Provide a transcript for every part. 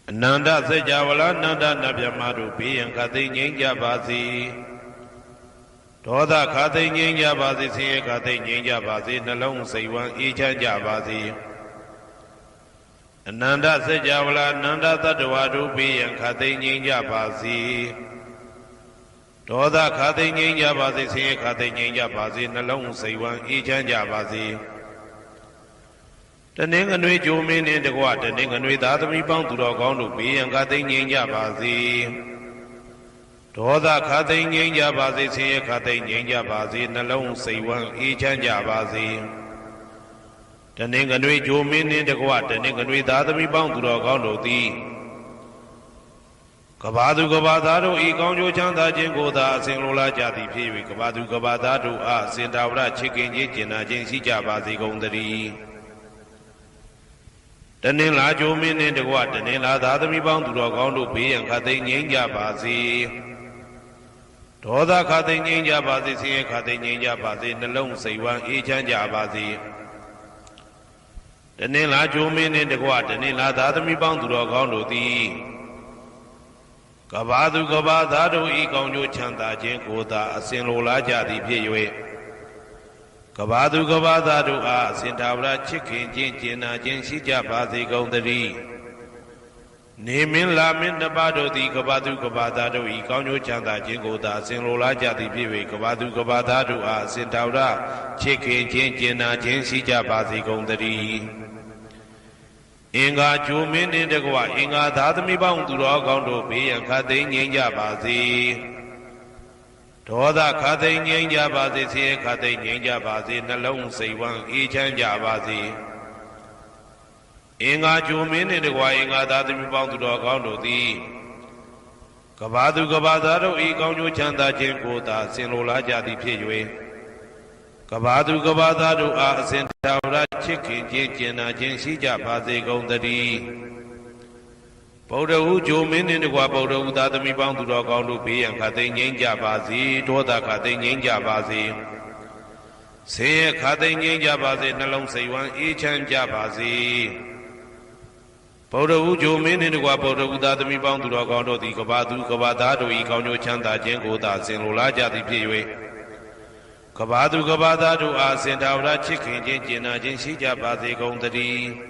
Nanda Sejavala Nanda Nabyamadu Bian Kati Ninja Bazi Toda Kati Ninja Bazi Si Kati Ninja Bazi Nalong Saiwan Icha Jabazi Nanda Sejavala Nanda Tadwadu Bian Kati Ninja Bazi Toda Kati Ninja Bazi Si Kati Ninja Bazi Nalong Saiwan Icha Jabazi The Ninganui Jumin in the water, Ninganui Dadami Bound to Rogondo be and Kating Ninja Bazi. Toda Kating Ninja Bazi, see Kating Ninja Bazi, Nalong Saiwan, each and Jabazi. The Ninganui Jumin in the water, Ninganui Dadami Bound to Rogondo thee. Kabadu Gabadado, Egonjo Chanda Jingoda, Singula Jati Pivi, Kabadu Gabadado, Sindavra, Chicken Jina, Jinsi Jabazi Gondari. The Nila Jumin in the water, Nila Dadami bound to Rogondo be and Kating Ninja Bazi. Toda Kating Ninja Bazi, see Kating Ninja Bazi, Nalong Saiwan, each and Jabazi. The Nila Jumin in the water, Nila Dadami bound to Rogondo thee. Kabadu Gabadado, Egonjo Chanda, Jenkoda, Singula Jati Piwe. Kabadu Gabadadu, Sintavra, Chicken, Jinjina, Jinsi Jabazi Gondari. Nimin Lamin Nabado, the Kabadu Gabadadu, Ekonjo Chanda, Jingoda, Singula Jati Piwe, Kabadu Gabadadu, Sintavra, Chicken, Jinjina, Jinsi Jabazi Gondari. Inga Jumin in the Gua, Inga Dadami bound to Rogondo, be and Kating Ninja Bazi. Toda Kating Ninja Bazi, see Kating Ninja Bazi, Nalong Saiwan, each and Jabazi. Inga Jumin in the Gua, Inga Dadami bound to Rogondo, thee. Kabadu Gabadaro, Egonjo Chanda, Jenkoda, Singula Jati Piwe. Kabadu Gabadado, Sintavra, Chicken, Jinjina, Jinsi Jabazi Gondari. Boda Jumin in the Guaboda Udadami bound to Rogondo be and Kating Ninja Bazi, Toda Kating Ninja Bazi. Say Kating Ninja Bazi, Nalong Saiwan, each and Jabazi. Boda Jumin in the Guaboda Udadami bound to Rogondo, the Kabadu Gabadado, Ekonjo Chanda, Jengoda, Singula Jati Piwe. Kabadu Gabadadu, Sintavra, Chicken, Jinjina, Jinsi Jabazi Gondari.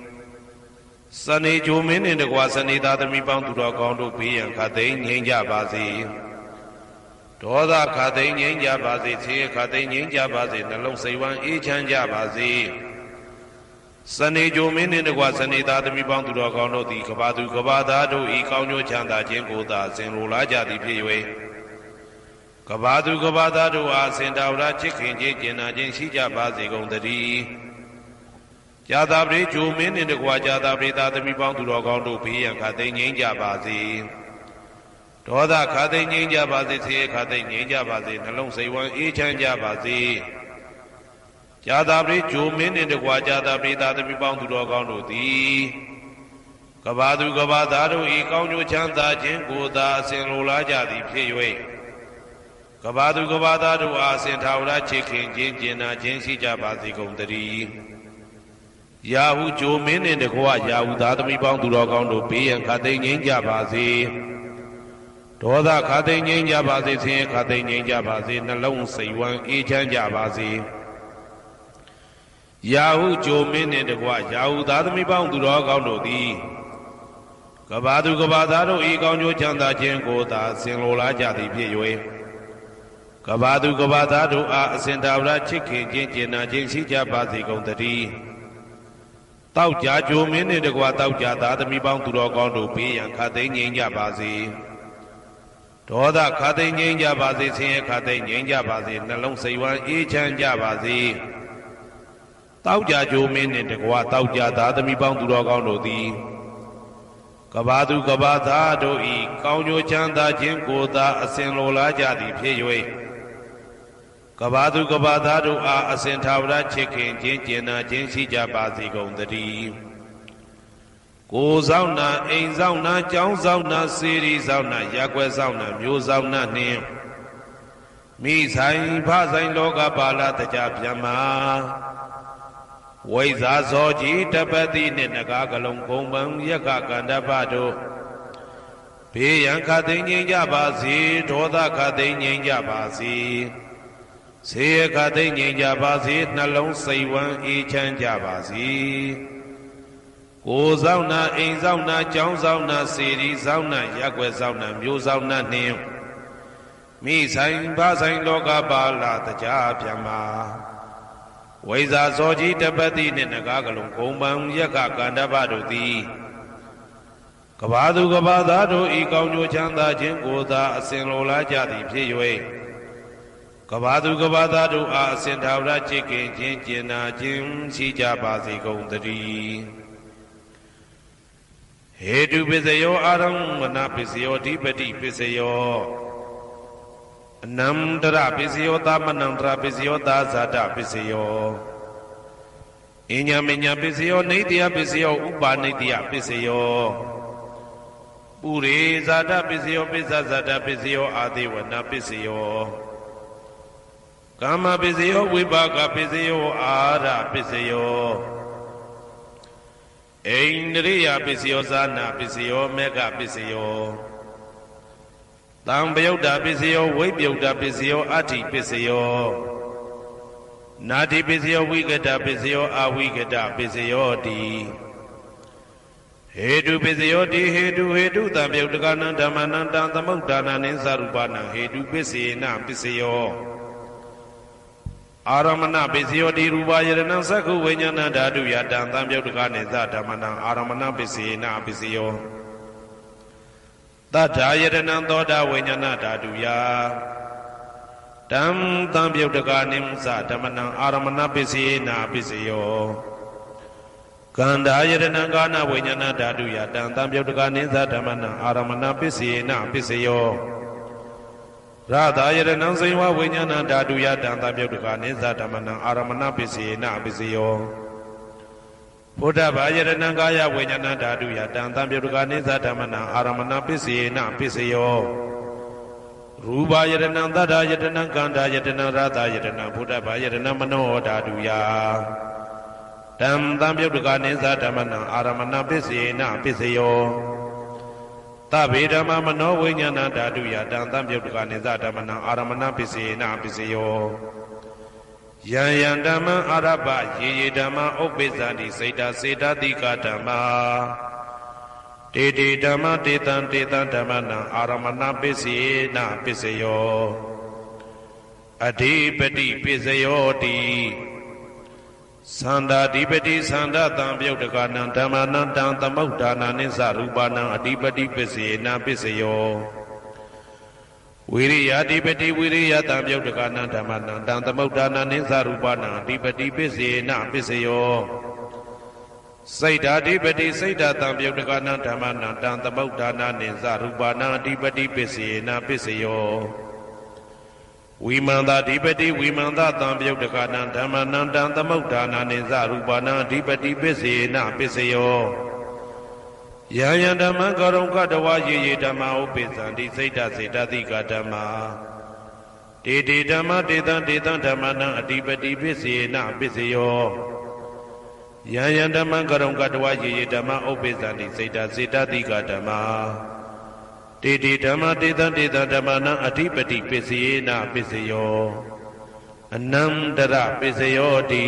Sunny Jumin in the Guasani Dadami bound to Rogondo be and Kating Ninja Bazi. Toda Kating Ninja Bazi, see Kating Ninja Bazi, Nalong Saiwan, each and Jabazi. Sunny Jumin in the Guasani Dadami bound to Rogondo, the Kabadu Gabadado, Ekonjo Chanda, Jengoda, Singula Jati Piwe. Kabadu Gabadado, Sintavra, Chicken, Jinjina, Jinsi Jabazi Gondari. Jadabri Jumin in the Guajadabri Dadami bound to Rogondo be and Kating Ninja Bazi. Toda Kating Ninja Bazi, see Kating Ninja Bazi, Nalong Saiwan, each and Jabazi. Jadabri Jumin in the Guajadabri Dadami bound to Rogondo thee. Kabadu Gabadado, Ekonjo Chanda, Jenkoda, Singula Jati Piwe. Kabadu Gabadado, Sintavra, Chicken, Jinjina, Jinsi Jabazi Gondari. Yahoo Jumin in the Gua, Yahoo Dadami bound to Rogondo be and Kating Ninja Bazi. Toda Kating Ninja Bazi, see Kating Ninja Bazi, Nalong Saiwan, each and Jabazi. Yahoo Jumin in the Gua, Yahoo Dadami bound to Rogondo thee. Kabadu Gabadado, Egonjo Chanda, Jenkoda, Singula Jati Piwe. Kabadu Gabadado, Sintavra, Chicken, Jinjina, Jinsi Jabazi Gondari. Tau Jumin in the Guatau Dadami bound to Rogondo be and Kating Ninja Bazi. Toda Kating Ninja Bazi, see Kating Ninja Bazi, Nalong Saiwan, each and Jabazi. Tau Jumin in the Guatau Dadami bound to Rogondo thee. Kabadu Gabadado, Ekonjo Chanda, Jenkoda, Singula Jati Piwe. Kabadu Gabadado, Sintavra, Chicken, Jinjina, Jinsi Jabazi Gondari. Go Zauna, Ain Zauna, Jong Zauna, Siri Zauna, Yakwe Zauna, Mu Zauna name. Mi Sai Pazai Loga Bala Tajapyama. Waiza Zoji Tapati Nagagalong Kumbang Yakakanda Bado. ဘေးရန်ခတ်သိမ်းငြိမ်းကြပါစေဒေါသခတ်သိမ်းငြိမ်းကြပါစေဆေးရခတ်သိမ်းငြိမ်းကြပါစေနှလုံးစိတ်ဝမ်းအေးချမ်းကြပါစေကိုယ်ဆောင်နာအိမ်ဆောင်နာကျောင်းဆောင်နာစေရီဆောင်နာရက်ွယ်ဆောင်နာမျိုးဆောင်နာနှင်းမိဆိုင်ဘာဆိုင်လောကပါလာတရားပြမဝိဇာဇောကြီးတပတိနှင့်နဂါကလုံးဂုံပံယက္ခကန္တပတို့သည်ကဘာသူကဘာသားတို့ဤကောင်းကျိုးချမ်းသာခြင်းကိုသာအစဉ်လိုလားကြသည်ဖြစ်၍ကဘာသူကဘာသားတို့အားအစဉ်ထာဝရจิตခင်ခြင်းကျင်နာခြင်းရှိကြပါစေကုန်သတည်းဟေတုပစ္စယောအာရမဏပစ္စယောဓိပတိပစ္စယောအနန္တရပစ္စယောသမနန္တရပစ္စယောသာဇာတပစ္စယောအညမညပစ္စယောနေတယပစ္စယောဥပါနေတယပစ္စယောပုရိဇာတပစ္စယောပစ္စဇာတပစ္စယောအာသေဝနာပစ္စယောကာမပစ္စယောဝိပါကပစ္စယောအာရပစ္စယောအိန္ဒြိယပစ္စယောဇာနာပစ္စယောမေဃပစ္စယောသံပယုတ်တာပစ္စယောဝိပယုတ်တာပစ္စယောအဋ္ဌိပစ္စယောနာတိပစ္စယောဝိကတပစ္စယောအဝိကတပစ္စယောတိဟေတုပစ္စယောတိဟေတုသံပယုတ်တကနံဓမ္မနံတံသမုဒ္ဒါနာနိသရူပနံဟေတုပစ္စေနပစ္စယောအာရမဏပစ္စယောတိရူပယရဏံသက္ခုဝိညာဏဓာတုယတံသံပယုတ်တကနိသဓမ္မနံအာရမဏပစ္စေနပစ္စယောတထာယတနံသောတာဝိညာဏဓာတုယတံသံပယုတ်တကနိသဓမ္မနံအာရမဏပစ္စေနပစ္စယောကန္တာယတနံကာနဝိညာဏဓာတုယတံသံပယုတ်တကနိသဓမ္မနံအာရမဏပစ္စေနပစ္စယောရသာယတနံဇိဝဝိညာဏဓာတုယတံသံပယုတ်တကနိသဓမ္မနံအာရမဏပစ္စေနပစ္စယောဘုဒ္ဓဘာယတနံကာယဝိညာဏဓာတုယတံသံပယုတ်တကနိသဓမ္မနံအာရမဏပစ္စေနပစ္စယောရူပယတနံသတ္တယတနံကန္တာယတနံရသာယတနံဘုဒ္ဓဘာယတနံမနောဓာတုယတံသံပယုတ်တကနိသဓမ္မနံအာရမဏပစ္စေနပစ္စယောသဗ္ဗေဓမ္မမနောဝိညာဏဓာတုယတံသံပယုတ်တကနိသဓမ္မနံအာရမဏပစ္စေနပစ္စယောယံယံဓမ္မအာရပယေယေဓမ္မဥပ္ပိသန္တိစေတစေတတိကဓမ္မတေတေဓမ္မတေတံဓမ္မနံအာရမဏပစ္စေနပစ္စယောအဓိပတိပစ္စယောတိသန္တာဓိပတိသန္တာတံပယုတ်တကနံဓမ္မနံတံသမုဒ္ဒါနာနိသရူပနံအဓိပတိပစ္စေနပစ္စယောဝိရိယဓိပတိဝိရိယတံပယုတ်တကနံဓမ္မနံတံသမုဒ္ဒါနာနိသရူပနံအဓိပတိပစ္စေနပစ္စယောစိတ်ဓာဓိပတိစိတ်ဓာတံပယုတ်တကနံဓမ္မနံတံသမုဒ္ဒါနာနိသရူပနံအဓိပတိပစ္စေနပစ္စယောဝိမန္တဓိပတိဝိမန္တတံပယုတ်တကနံဓမ္မနံတံသမုဒ္ဒါနာနိသရူပနံအဓိပတိပစ္စေနပစ္စယောယံယံဓမ္မကရုံကတဝယေယေဓမ္မဥပ္ပိသန္တိစိတ်ဓာစေတသိကဓမ္မာတေတေဓမ္မတေတံဓမ္မနံအဓိပတိပစ္စေနပစ္စယောယံယံဓမ္မကရုံကတဝယေယေဓမ္မဥပ္ပိသန္တိစိတ်ဓာစေတသိကဓမ္မာတေတေဓမ္မတေတံဓမ္မနံအဓိပတိပစ္စေနပစ္စယောအနန္တရပစ္စယောတိ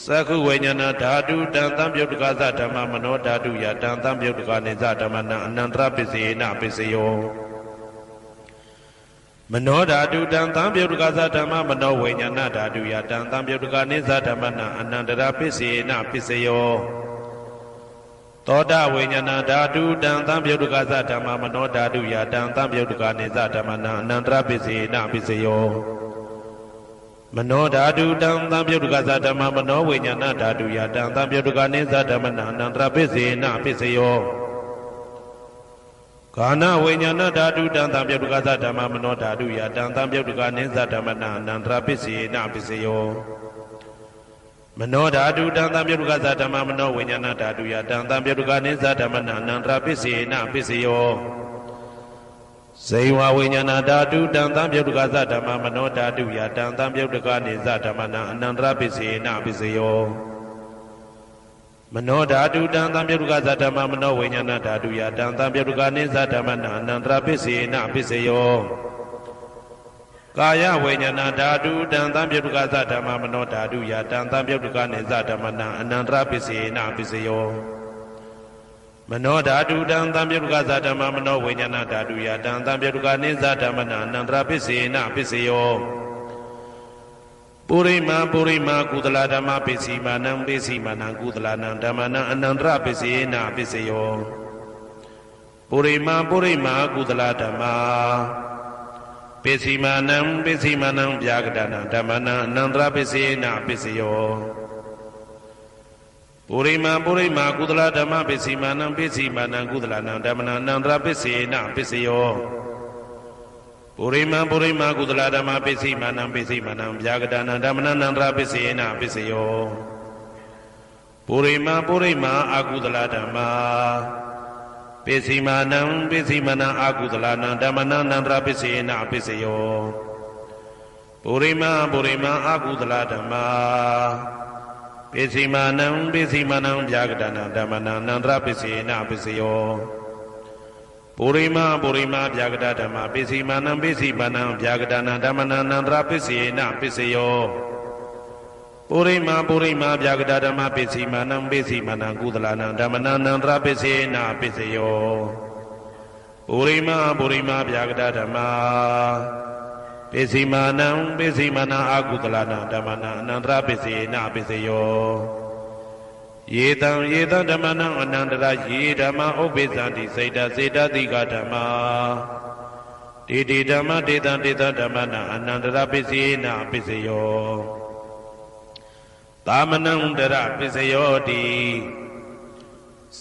သက္ခုဝိညာဏဓာတုတံသံပယုတ်တကသဓမ္မမနောဓာတုယတံသံပယုတ်တကနိသဓမ္မနံအနန္တရပစ္စေနပစ္စယောမနောဓာတုတံသံပယုတ်တကသဓမ္မမနောဝိညာဏဓာတုယတံသံပယုတ်တကနိသဓမ္မနံအနန္တရပစ္စေနပစ္စယောသောတဝိညာဏဓာတုတံသံပယုတ်တကသဓမ္မမနောဓာတုယတံသံပယုတ်တကနိသဓမ္မနံအနန္တရပစ္စေနပစ္စယောမနောဓာတုတံသံပယုတ်တကသဓမ္မမနောဝိညာဏဓာတုယတံသံပယုတ်တကနိသဓမ္မနံအနန္တရပစ္စေနပစ္စယောကာနဝိညာဏဓာတုတံသံပယုတ်တကသဓမ္မမနောဓာတုယတံသံပယုတ်တကနိသဓမ္မနံအနန္တရပစ္စေနပစ္စယောမနောဓာတုတံသံပယုတ်တကသဓမ္မမနောဝိညာဏဓာတုယတံသံပယုတ်တကနိသဓမ္မနံအနန္တရပစ္စေနပစ္စယောဇေဝဝိညာဏဓာတုတံသံပယုတ်တကသဓမ္မမနောဓာတုယတံသံပယုတ်တကနိသဓမ္မနံအနန္တရပစ္စေနပစ္စယောမ မနောဓာတုတံသံပြုတ်ကဇဓမ္မမနောဝိညာဏဓာတုယတံသံပြုတ်ကနေဇဓမ္မနာအနန္တရပစ္စေနပစ္စယောကာယဝိညာဏဓာတုတံသံပြုတ်ကဇဓမ္မမနောဓာတုယတံသံပြုတ်ကနေဇဓမ္မနာအနန္တရပစ္စေနပစ္စယောမနောဓာတုတံသံပြုတ်ကဇဓမ္မမနောဝိညာဏဓာတုယတံသံပြုတ်ကနေဇဓမ္မနာအနန္တရပစ္စေနပစ္စယောပုရိမာကုသလဓမ္မပစ္စည်းမာနံပစ္စည်းမာနံကုသလနံဓမ္မနံအနန္တရပစ္စေနပစ္စယောပုရိမာကုသလဓမ္မပစ္စည်းမာနံပစ္စည်းမာနံဗျာကတနံဓမ္မနံအနန္တရပစ္စေနပစ္စယောပုရိမာကုသလဓမ္မပစ္စည်းမာနံပစ္စည်းမာနံကုသလနံဓမ္မနံအနန္တရပစ္စေနပစ္စယောပုရိမာကုသလဓမ္မပစ္စည်းမာနံပစ္စည်းမာနံဗျာကတနံဓမ္မနံအနန္တရပစ္စေနပစ္စယောပုရိမာအကုသလဓမ္မပစ္စည်းမာနံပစ္စည်းမာနံအကုသလနံဓမ္မနံအနန္တရပစ္စေနပစ္စယောပုရိမာအကုသလဓမ္မပစ္စည်းမာနံပစ္စည်းမာနံဗျာကတနံဓမ္မနံအနန္တရပစ္စေနပစ္စယောပုရိမာဗျာကတဓမ္မပစ္စည်းမာနံပစ္စည်းမာနံဗျာကတနံဓမ္မနံအနန္တရပစ္စေနပစ္စယောပုရိမာဗျာကတဓမ္မပစ္စည်းမာနံပစ္စည်းမာနံကုသလနံဓမ္မနံအနန္တရပစ္စေနပစ္စယောပုရိမာဗျာကတဓမ္မပစ္စည်းမာနံပစ္စည်းမာနံအကုသလနံဓမ္မနံအနန္တရပစ္စေနပစ္စယောယေတံဓမ္မနံအနန္တရယေဓမ္မဥပ္ပိသံတိစေတတိကဓမ္မာတေဓမ္မတေတံဓမ္မနံအနန္တရပစ္စေနပစ္စယောသာမနံတရပစ္စယောတိ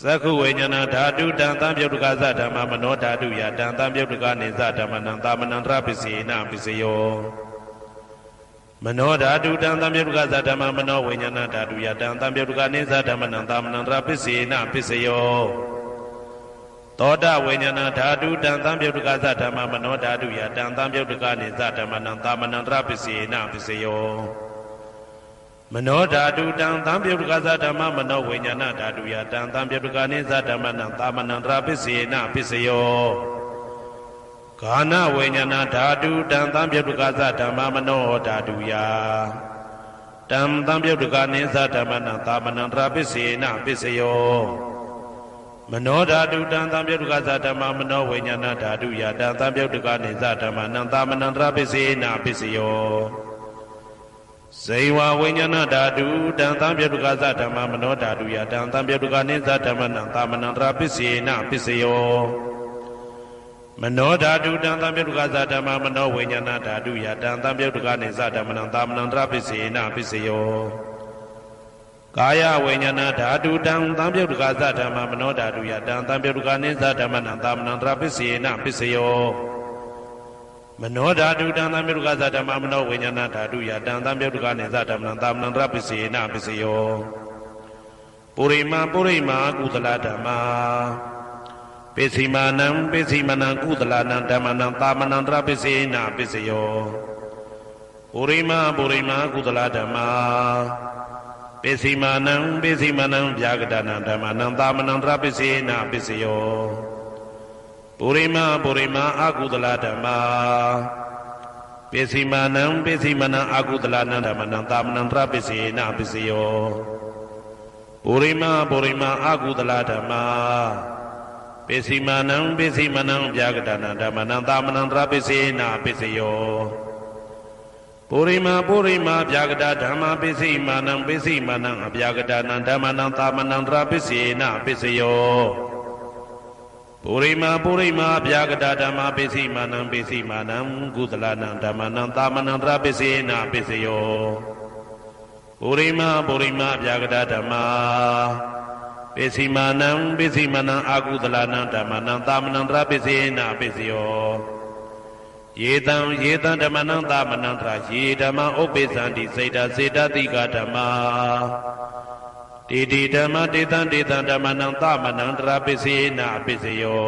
သက္ခုဝိညာဏဓာတုတံသံပြုတ်ကဇဓမ္မမနောဓာတုယတံသံပြုတ်ကနေဇဓမ္မနံသာမနံတရပစ္စေနပစ္စယောမနောဓာတုတံသံပြုတ်ကဇဓမ္မမနောဝိညာဏဓာတုယတံသံပြုတ်ကနေဇဓမ္မနံသာမနံတရပစ္စေနပစ္စယောသောတဝိညာဏဓာတုတံသံပြုတ်ကဇဓမ္မမနောဓာတုယတံသံပြုတ်ကနေဇဓမ္မနံသာမနံတရပစ္စေနပစ္စယောမနောဓာတုတံသံပြုတ်ကဇဓမ္မမနောဝိညာဏဓာတုယတံသံပြုတ်ကနေဇဓမ္မနံသာမနံတရပစ္စေနပစ္စယောဂာနဝိညာဏဓာတုတံသံပြုတ်ကဇဓမ္မမနောဓာတုယတံသံပြုတ်ကနေဇဓမ္မနံသာမနံတရပစ္စေနပစ္စယောမနောဓာတုတံသံပြုတ်ကဇဓမ္မမနောဝိညာဏဓာတုယတံသံပြုတ်ကနေဇဓမ္မနံသာမနံတရပစ္စေနပစ္စယောဇေဝဝိညာဏဓာတုတံသံပြုတ်ကဇဓမ္မမနောဓာတုယတံသံပြုတ်ကနေဇဓမ္မနံသာမနံတရပစ္စေနပစ္စယောမနောဓာတုတံသံပြုတ်ကဇဓမ္မမနောဝိညာဏဓာတုယတံသံပြုတ်ကနေဇဓမ္မနံသာမနံတရပစ္စေနပစ္စယောကာယဝိညာဏဓာတုတံသံပြုတ်ကဇဓမ္မမနောဓာတုယတံသံပြုတ်ကနေဇဓမ္မနံသာမနံတရပစ္စေနပစ္စယောမနောဓာတုတံသံပြုတ်ကဇဓမ္မမနောဝိညာဏဓာတုယတံသံပြုတ်ကနေဇဓမ္မနံသာမနံတရပစ္စေနပစ္စယောပုရိမာကုသလဓမ္မာပစ္စည်းမာနံပစ္စည်းမာနံကုသလနံဓမ္မနံသာမနံတရပစ္စေနပစ္စယောပုရိမာကုသလဓမ္မာပစ္စည်းမာနံပစ္စည်းမာနံဗျာကတနံဓမ္မနံသာမနံတရပစ္စေနပစ္စယောပုရိမာအကုသလဓမ္မာပစ္စည်းမာနံပစ္စည်းမာနံအကုသလနံဓမ္မနံသာမနံတရပစ္စေနပစ္စယောပုရိမာအကုသလဓမ္မာပစ္စည်းမာနံပစ္စည်းမာနံဗျာကတနံဓမ္မနံသာမနံတရပစ္စေနပစ္စယောပုရိမာဗျာကတဓမ္မပစ္စည်းမာနံပစ္စည်းမာနံအဗျာကတနံဓမ္မနံသာမနံတရပစ္စေနပစ္စယောပုရိမာဗျာကတဓမ္မပစ္စည်းမာနံပစ္စည်းမာနံကုသလနံဓမ္မနံသာမနံတရပစ္စေနပစ္စယောပုရိမာဗျာကတဓမ္မပစ္စည်းမာနံပစ္စည်းမာနံအကုသလနံဓမ္မနံသာမနံတရပစ္စေနပစ္စယောယေတံဓမ္မနံသာမနံတရယေဓမ္မဥပ္ပိသံတိစေတတိကဓမ္မာတေဓမ္မတေတံဓမ္မနံသာမနံတရပစ္စေနပစ္စယော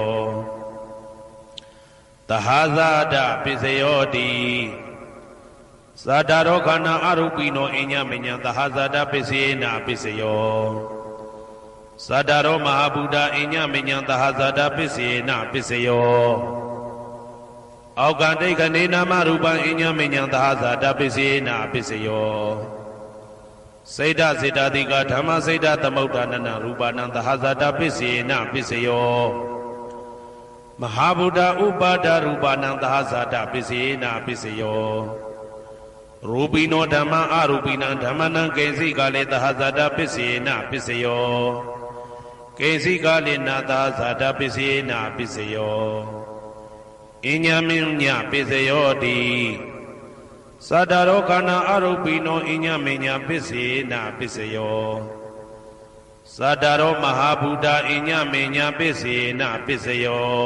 သဟာဇာတပစ္စယောတိဇာတာရောခန္ဓာအရုပိနောအညမညံသဟာဇာတပစ္စေနပစ္စယော ဇာတာရောမဟာဗုဒ္ဓအညမညံသဟဇာတာပစ္စေနပစ္စယောအောက်ကဒိဋ္ဌနေနာမရူပံအညမညံသဟဇာတာပစ္စေနပစ္စယောစေတစေတတိကဓမ္မစေတသမုဋ္ဌာနနရူပနံသဟဇာတာပစ္စေနပစ္စယောမဟာဗုဒ္ဓဥပါဒရူပနံသဟဇာတာပစ္စေနပစ္စယောရူပိနောဓမ္မအရူပိနံဓမ္မနံကေစီကလေသဟဇာတာပစ္စေနပစ္စယောကေစီကလေနာသဟဇာတာပစ္စေနပစ္စယောအညမညပစ္စယောတိသတ္တရောခန္ဓာအရူပိနောအညမညပစ္စေနပစ္စယောသတ္တရောမဟာဗုဒ္ဓအညမညပစ္စေနပစ္စယော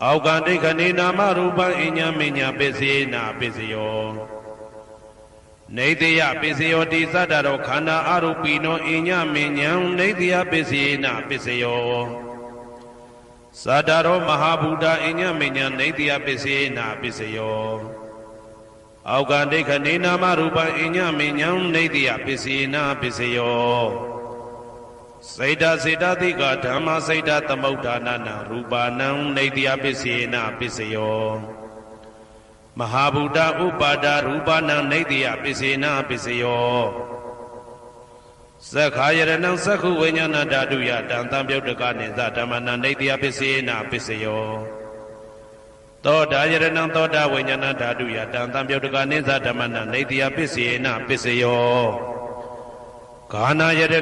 အောက်ကဒိဋ္ဌနေနာမရူပံအညမညပစ္စေနပစ္စယောနေတယပစ္စယောတိသတ္တရောခန္ဓာအရူပိနောအညမညံနေတယပစ္စေနပစ္စယောသတ္တရောမဟာဗုဒ္ဓအညမညံနေတယပစ္စေနပစ္စယောအောက်ကဒိဋ္ဌနေနာမရူပံအညမညံနေတယပစ္စေနပစ္စယောစေတစေတတိကဓမ္မစေတသမုဋ္ဌာနနရူပနံနေတယပစ္စေနပစ္စယောမဟာဗုဒ္ဓဥပါဒရူပနံနေတယပစ္စေနပစ္စယောသက္ခာယရဏံသက္ခုဝိညာဏဓာတုယတံတံပြုတ်တကနိသဓမ္မနံနေတယပစ္စေနပစ္စယောသောတာယရဏံသောတာဝိညာဏဓာတုယတံတံပြုတ်တကနိသဓမ္မနံနေတယပစ္စေနပစ္စယောဂာနာယရဏံ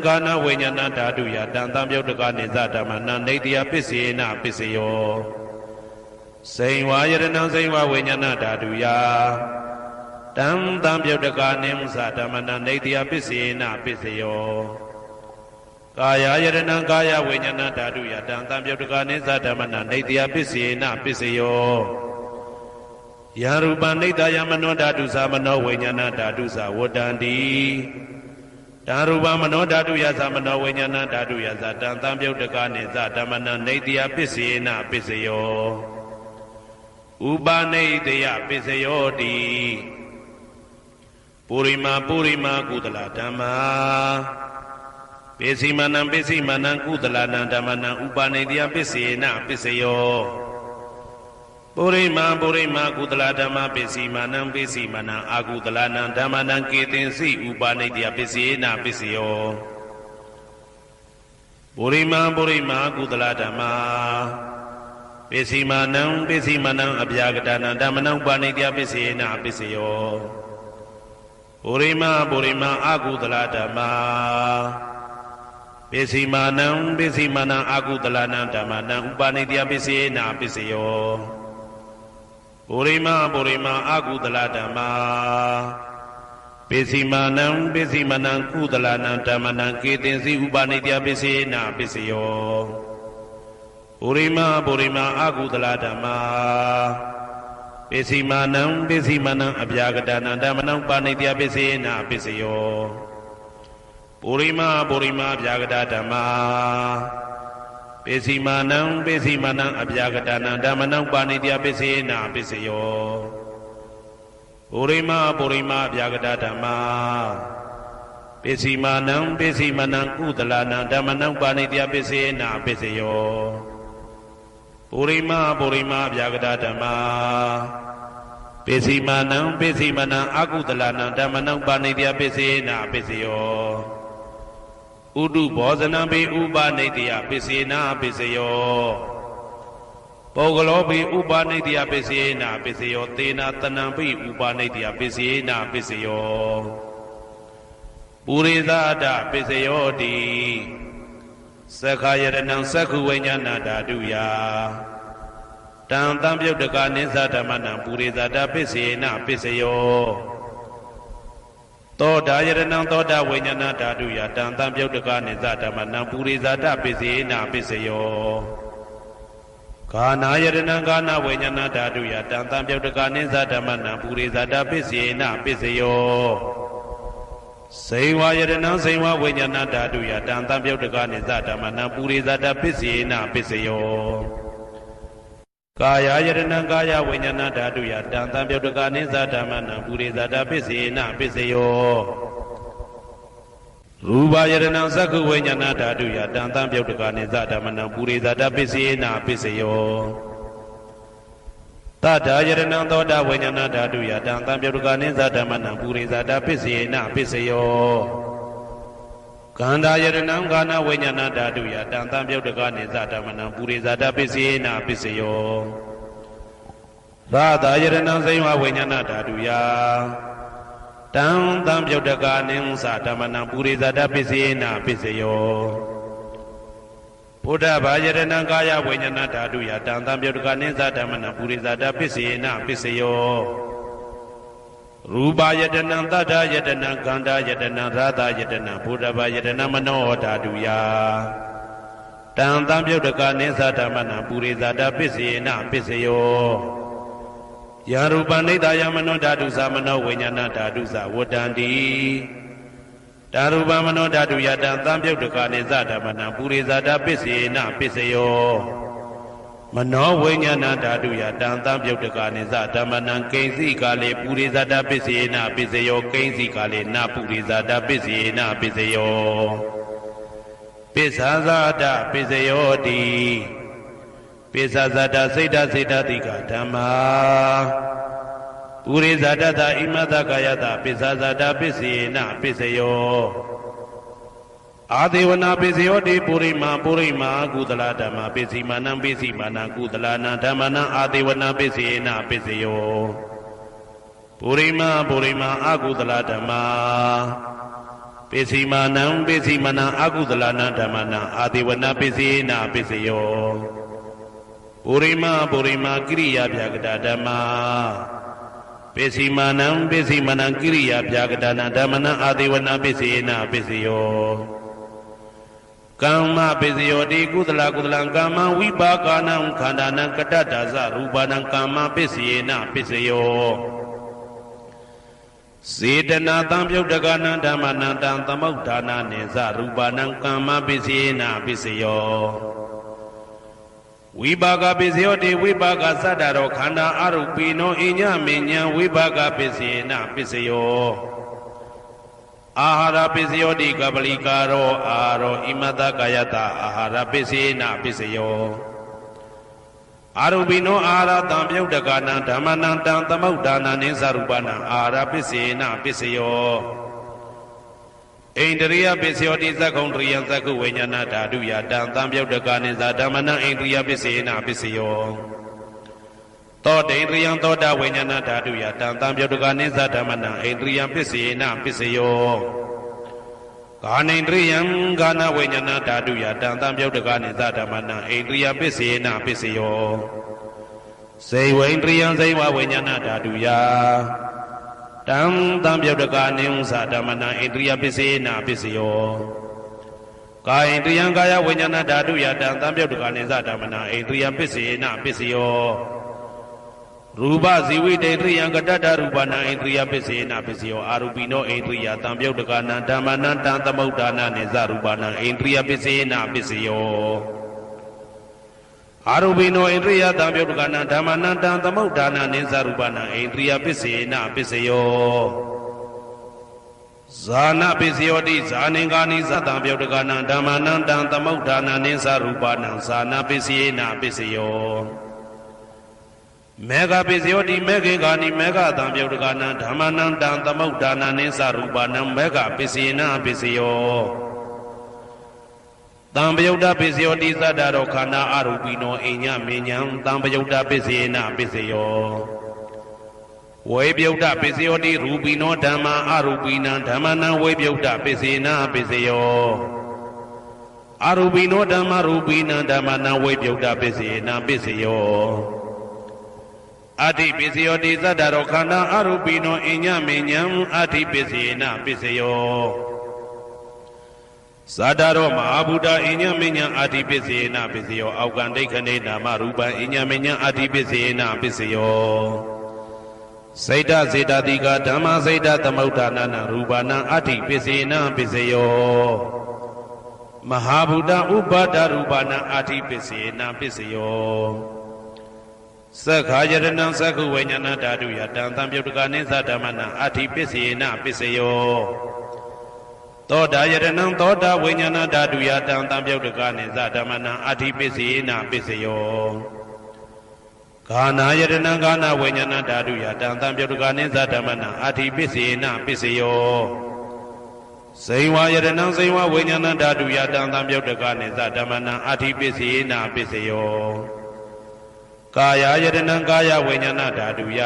ဂာနာဝိညာဏဓာတုယတံတံပြုတ်တကနိသဓမ္မနံနေတယပစ္စေနပစ္စယောစိန်ဝါယရဏံစိန်ဝါဝိညာဏဓာတုယတံတံပြုတ်တကနိသဓမ္မနံနေတယပစ္စေနပစ္စယောကာယယရဏံကာယဝိညာဏဓာတုယတံတံပြုတ်တကနိသဓမ္မနံနေတယပစ္စေနပစ္စယောယရူပနိတယမနောဓာတုသမနောဝိညာဏဓာတုသဝတ္တန္တိတံရူပမနောဓာတုယသမနောဝိညာဏဓာတုယသတံတံပြုတ်တကနိသဓမ္မနံနေတယပစ္စေနပစ္စယောဥပနိတယပစ္စယောတိပုရိမာပုရိမာကုသလဓမ္မာပိစီမနံပိစီမနံကုသလနံဓမ္မနံဥပနိတယပစ္စေနပစ္စယောပုရိမာပုရိမာကုသလဓမ္မပိစီမနံပိစီမနံအာကုသလနံဓမ္မနံကေတင်စီဥပနိတယပစ္စေနပစ္စယောပုရိမာပုရိမာကုသလဓမ္မာပိစီမနံပိစီမနံအပြာကတနံဓမ္မနံဥပနိတယပစ္စေနပစ္စယောပုရိမာပုရိမာအာကုသလဓမ္မာပိစီမနံပိစီမနံအာကုသလနံဓမ္မနံဥပနိတယပစ္စေနပစ္စယောပုရိမာပုရိမာအာကုသလဓမ္မာပိစီမနံပိစီမနံကုသလနံဓမ္မနံကေတင်စီဥပနိတယပစ္စေနပစ္စယောပုရိမာပုရိမာအာကုသလဓမ္မာပိစီမနံပိစီမနံအပြာကတနံဓမ္မနံဥပနိတယပစ္စေနပစ္စယောပုရိမာပုရိမာအပြာကတဓမ္မာပိစီမနံပိစီမနံအပြာကတနံဓမ္မနံဥပနိတယပစ္စေနပစ္စယောပုရိမာပုရိမာအပြာကတဓမ္မာပိစီမနံပိစီမနံကုသလနံဓမ္မနံဥပနိတယပစ္စေနပစ္စယောပုရိမာပုရိမာအပြာကတဓမ္မာပိစီမနံပိစီမနံအာကုသလနံဓမ္မနံဥပနိတယပစ္စေနပစ္စယောဥဒုဘောဇနံပိဥပနိတယပစ္စေနပစ္စယောပုဂ္ဂလောပိဥပနိတယပစ္စေနပစ္စယောသေနတနံပိဥပနိတယပစ္စေနပစ္စယောပုရိသဒပစ္စယောတိသက္ခာယရဏံသက္ခုဝိညာဏဓာတုယတံတံပြုတ်တကနိသဓမ္မနံပုရိသဒပစ္စေနပစ္စယောသောတာယရဏံသောတာဝိညာဏဓာတုယတံတံပြုတ်တကနိသဓမ္မနံပုရိသဒပစ္စေနပစ္စယောဂာနာယရဏံဂာနာဝိညာဏဓာတုယတံတံပြုတ်တကနိသဓမ္မနံပုရိသဒပစ္စေနပစ္စယောစေဝါယရဏံစေဝါဝိညာဏဓာတုယတံတံပြုတ်တကနိသဓမ္မနံပုရိသဒပစ္စေနပစ္စယောကာယယရဏံကာယဝိညာဏဓာတုယတံတံပြုတ်တကနိသဓမ္မနံပုရိသဒပစ္စေနပစ္စယော ရူပယတနာသက္ခုဝိညာဏဓာတုယတံတံပြုတ်တကနေသဓမ္မနံပုရိသတာပစ္စေနာပစ္စယောတထာယတနာသောတာဝိညာဏဓာတုယတံတံပြုတ်တကနေသဓမ္မနံပုရိသတာပစ္စေနာပစ္စယောကန္တာယတနာကာနဝိညာဏဓာတုယတံတံပြုတ်တကနေသဓမ္မနံပုရိသတာပစ္စေနာပစ္စယောရာသာယတနာဇိဝဝိညာဏဓာတုယတံတံပြုတ်တကာနိသဓမ္မနံပုရိသတာပစ္စေနာပစ္စယောဘုဒ္ဓဘာယတနာကာယဝိညာဏဓာတုယတံတံပြုတ်တကာနိသဓမ္မနံပုရိသတာပစ္စေနာပစ္စယောရူပယတနာတတ္ထယတနာခန္ဓာယတနာရာသယတနာဘုဒ္ဓဘာယတနာမနောဓာတုယတံတံပြုတ်တကာနိသဓမ္မနံပုရိသတာပစ္စေနာပစ္စယောယရူပနိဒာယမနောဓာတုသမနောဝိညာဏဓာတုသဝတ္တန္တိဓာရူပမနောဓာတုယတံသံပြုတ်တကာနိသဓမ္မနံပုရိသတာပစ္စေနပစ္စယောမနောဝိညာဏဓာတုယတံသံပြုတ်တကာနိသဓမ္မနံကိဉ္စီကာလေပုရိသတာပစ္စေနပစ္စယောကိဉ္စီကာလေနပုရိသတာပစ္စေနပစ္စယောပစ္ဆာဇာတပစ္စယောတိပိစ္ဆဇာတစိတ်တစိတ်တတိကဓမ္မာပုရိဇာတသဣမတကာယတပိစ္ဆဇာတပစ္စေနပစ္စယောအာဒေဝနာပစ္စယောတိပုရိမာကုသလဓမ္မာပစ္စည်းမာနံပစ္စည်းမာနံကုသလနာဓမ္မနံအာဒေဝနာပစ္စေနပစ္စယောပုရိမာအကုသလဓမ္မာပစ္စည်းမာနံပစ္စည်းမာနံအကုသလနာဓမ္မနံအာဒေဝနာပစ္စေနပစ္စယောပုရိမာကိရိယာဗျာကတာဓမ္မာပိစီမာနံကိရိယာဗျာကတာနာဓမ္မနံအာဒေဝနာပစ္စေနပစ္စယောကမ္မပစ္စယောတိကုသလကမ္မဝိပါကနံခန္ဓာနံကတ္တဒါဇရူပနံကမ္မပစ္စေနပစ္စယောစေတနာတံပြုတ်တကနံဓမ္မနံတံသမုဋ္ဌာနာနေဇရူပနံကမ္မပစ္စေနပစ္စယောဝိပါကပစ္စယောတိဝိပါကသတ္တရောခန္ဓာအရုပိနောအညမဉ္ဇံဝိပါကပစ္စေနပစ္စယောအာဟာရပစ္စယောတိကပလိကာရောအာရောဣမတကာယတအာဟာရပစ္စေနပစ္စယောအရုပိနောအာဟာရတံပြုတ်တကနံဓမ္မနံတံသမုဋ္ဌာနာနိသရူပနံအာဟာရပစ္စေနပစ္စယောဣန္ဒရိယပစ္စယောတိသက္ကုံတရိယသက္ကုဝိညာဏဓာတုယတံသံပြုတ်တကာနိသဓမ္မနံဣန္ဒရိယပစ္စေနပစ္စယောသောတေန္ဒရိယသောတာဝိညာဏဓာတုယတံသံပြုတ်တကာနိသဓမ္မနံဣန္ဒရိယပစ္စေနပစ္စယောကာနိန္ဒရိယကာနဝိညာဏဓာတုယတံသံပြုတ်တကာနိသဓမ္မနံဣန္ဒရိယပစ္စေနပစ္စယောစေဝိန္ဒရိယဇိဝဝိညာဏဓာတုယတံသံပြုတ်တကာနိသဓမ္မနံဣန္ဒရိယပစ္စေနပစ္စယောကာယန္ဒရိယကာယဝိညာဏဓာတုယတံသံပြုတ်တကာနိသဓမ္မနံဣန္ဒရိယပစ္စေနပစ္စယောရူပဇီဝိတေန္ဒရိယကတ္တရူပနံဣန္ဒရိယပစ္စေနပစ္စယောအာရူပိနောဣန္ဒရိယသံပြုတ်တကာနံဓမ္မနံတံသမုဋ္ဌာနာနိသရူပနံဣန္ဒရိယပစ္စေနပစ္စယောအာရူပိနောဣန္ဒရိယသံပြုတ်တကာနံဓမ္မနံတံသမုဋ္ဌာနာနိသရူပနံဣန္ဒရိယပစ္စေနပစ္စယောဇာနပစ္စယောတိဇာနိကာနိသတံပြုတ်တကာနံဓမ္မနံတံသမုဋ္ဌာနာနိသရူပနံဇာနပစ္စေနပစ္စယောမေဃပစ္စယောတိမေခေကာနိမေဃတံပြုတ်တကာနံဓမ္မနံတံသမုဋ္ဌာနာနိသရူပနံမေဃပစ္စေနပစ္စယောတံပယုတ်တပစ္စယောတိသတ္တရောခန္ဓာအရူပိနောအိညမဉ္ဇံတံပယုတ်တပစ္စေနပစ္စယောဝေပယုတ်တပစ္စယောတိရူပိနောဓမ္မာအရူပိနံဓမ္မနံဝေပယုတ်တပစ္စေနပစ္စယောအရူပိနောဓမ္မာရူပိနံဓမ္မနံဝေပယုတ်တပစ္စေနပစ္စယောအဋ္ဌိပစ္စယောတိသတ္တရောခန္ဓာအရူပိနောအိညမဉ္ဇံအဋ္ဌိပစ္စေနပစ္စယောဇာတာရောမဟာဗုဒ္ဓအိညမဉ္ဇံအာတိပစ္စေနပစ္စယောအောက်ကံဒိဋ္ဌနေနာမရူပံအိညမဉ္ဇံအာတိပစ္စေနပစ္စယောစိတ်တစေတတိကဓမ္မစိတ်တသမုဋ္ဌာနာရူပနာအာတိပစ္စေနပစ္စယောမဟာဗုဒ္ဓဥပါဒရူပနာအာတိပစ္စေနပစ္စယောသက္ခာယရဏံသက္ခုဝိညာဏဓာတုယတံသံပြုတ်တကာနိသဓမ္မနံအာတိပစ္စေနပစ္စယော သောတာယတနံသောတာဝိညာဏဓာတုယတံတံပြုတ်တကနိသဓမ္မနံအဋ္ဌိပစ္စေနပစ္စယောဂာနာယတနံဂာနာဝိညာဏဓာတုယတံတံပြုတ်တကနိသဓမ္မနံအဋ္ဌိပစ္စေနပစ္စယောဇိဝယတနံဇိဝဝိညာဏဓာတုယတံတံပြုတ်တကနိသဓမ္မနံအဋ္ဌိပစ္စေနပစ္စယောကာယယတနံကာယဝိညာဏဓာတုယ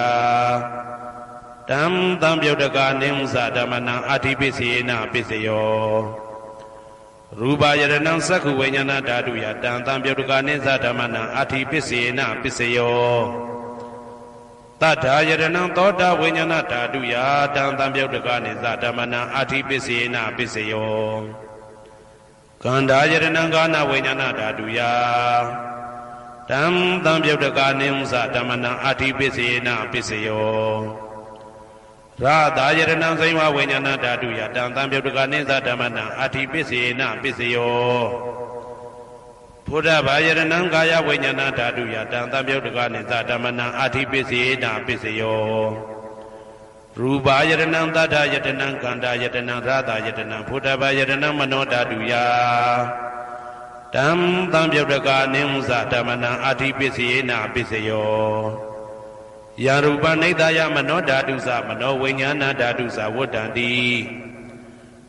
တံတံပြုတ်တကနိသဓမ္မနံအဋ္ဌိပစ္စေနပစ္စယောရူပယတနံသက္ခုဝိညာဏဓာတုယတံတံပြုတ်တကနိသဓမ္မနံအဋ္ဌိပစ္စေနပစ္စယောတထာယတနံသောတာဝိညာဏဓာတုယတံတံပြုတ်တကနိသဓမ္မနံအဋ္ဌိပစ္စေနပစ္စယောကန္ဓာယတနံကာနဝိညာဏဓာတုယတံတံပြုတ်တကနိသဓမ္မနံအဋ္ဌိပစ္စေနပစ္စယောရာသာယတနံဇိဝဝိညာဏဓာတုယတံတံပြုတ်တကနိသဓမ္မနံအဋ္ဌိပစ္စေနပစ္စယောဘုဒ္ဓဘာယတနံကာယဝိညာဏဓာတုယတံတံပြုတ်တကနိသဓမ္မနံအဋ္ဌိပစ္စေနပစ္စယောရူပယတနံသတ္တယတနံကန္တာယတနံရာသာယတနံဘုဒ္ဓဘာယတနံမနောဓာတုယတံတံပြုတ်တကနိသဓမ္မနံအဋ္ဌိပစ္စေနပစ္စယောယရူပနိဒာယမနောဓာတုသမနောဝိညာဏဓာတုသဝတ္တံတိ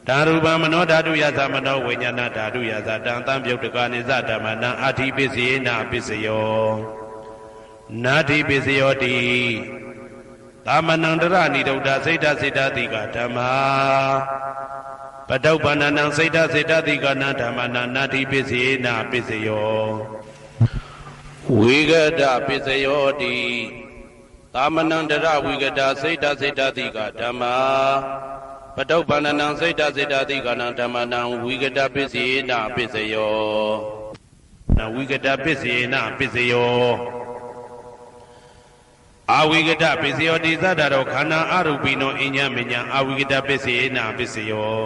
ဓာရူပမနောဓာတုယသမနောဝိညာဏဓာတုယသတံတံပြုတ်တကနိသဓမ္မနံအဋ္ဌိပစ္စေနပစ္စယောနာတိပစ္စယောတိသမနံတရဏိဒုဒ္ဓစိတ်တစေတတိကဓမ္မာပတုပ္ပန္နံစိတ်တစေတတိကနဓမ္မနံနာတိပစ္စေနပစ္စယောဝိဂဒပစ္စယောတိသမနံတရဝိကတာစိတ်တစေတတိကဓမ္မာပတုပ္ပန္နံစိတ်တစေတတိကနံဓမ္မနံဝိကတပစ္စေနပစ္စယောနဝိကတပစ္စေနပစ္စယောအဝိကတပစ္စယောတိသတ္တရောခန္ဓာအရူပိနောအညမညာအဝိကတပစ္စေနပစ္စယော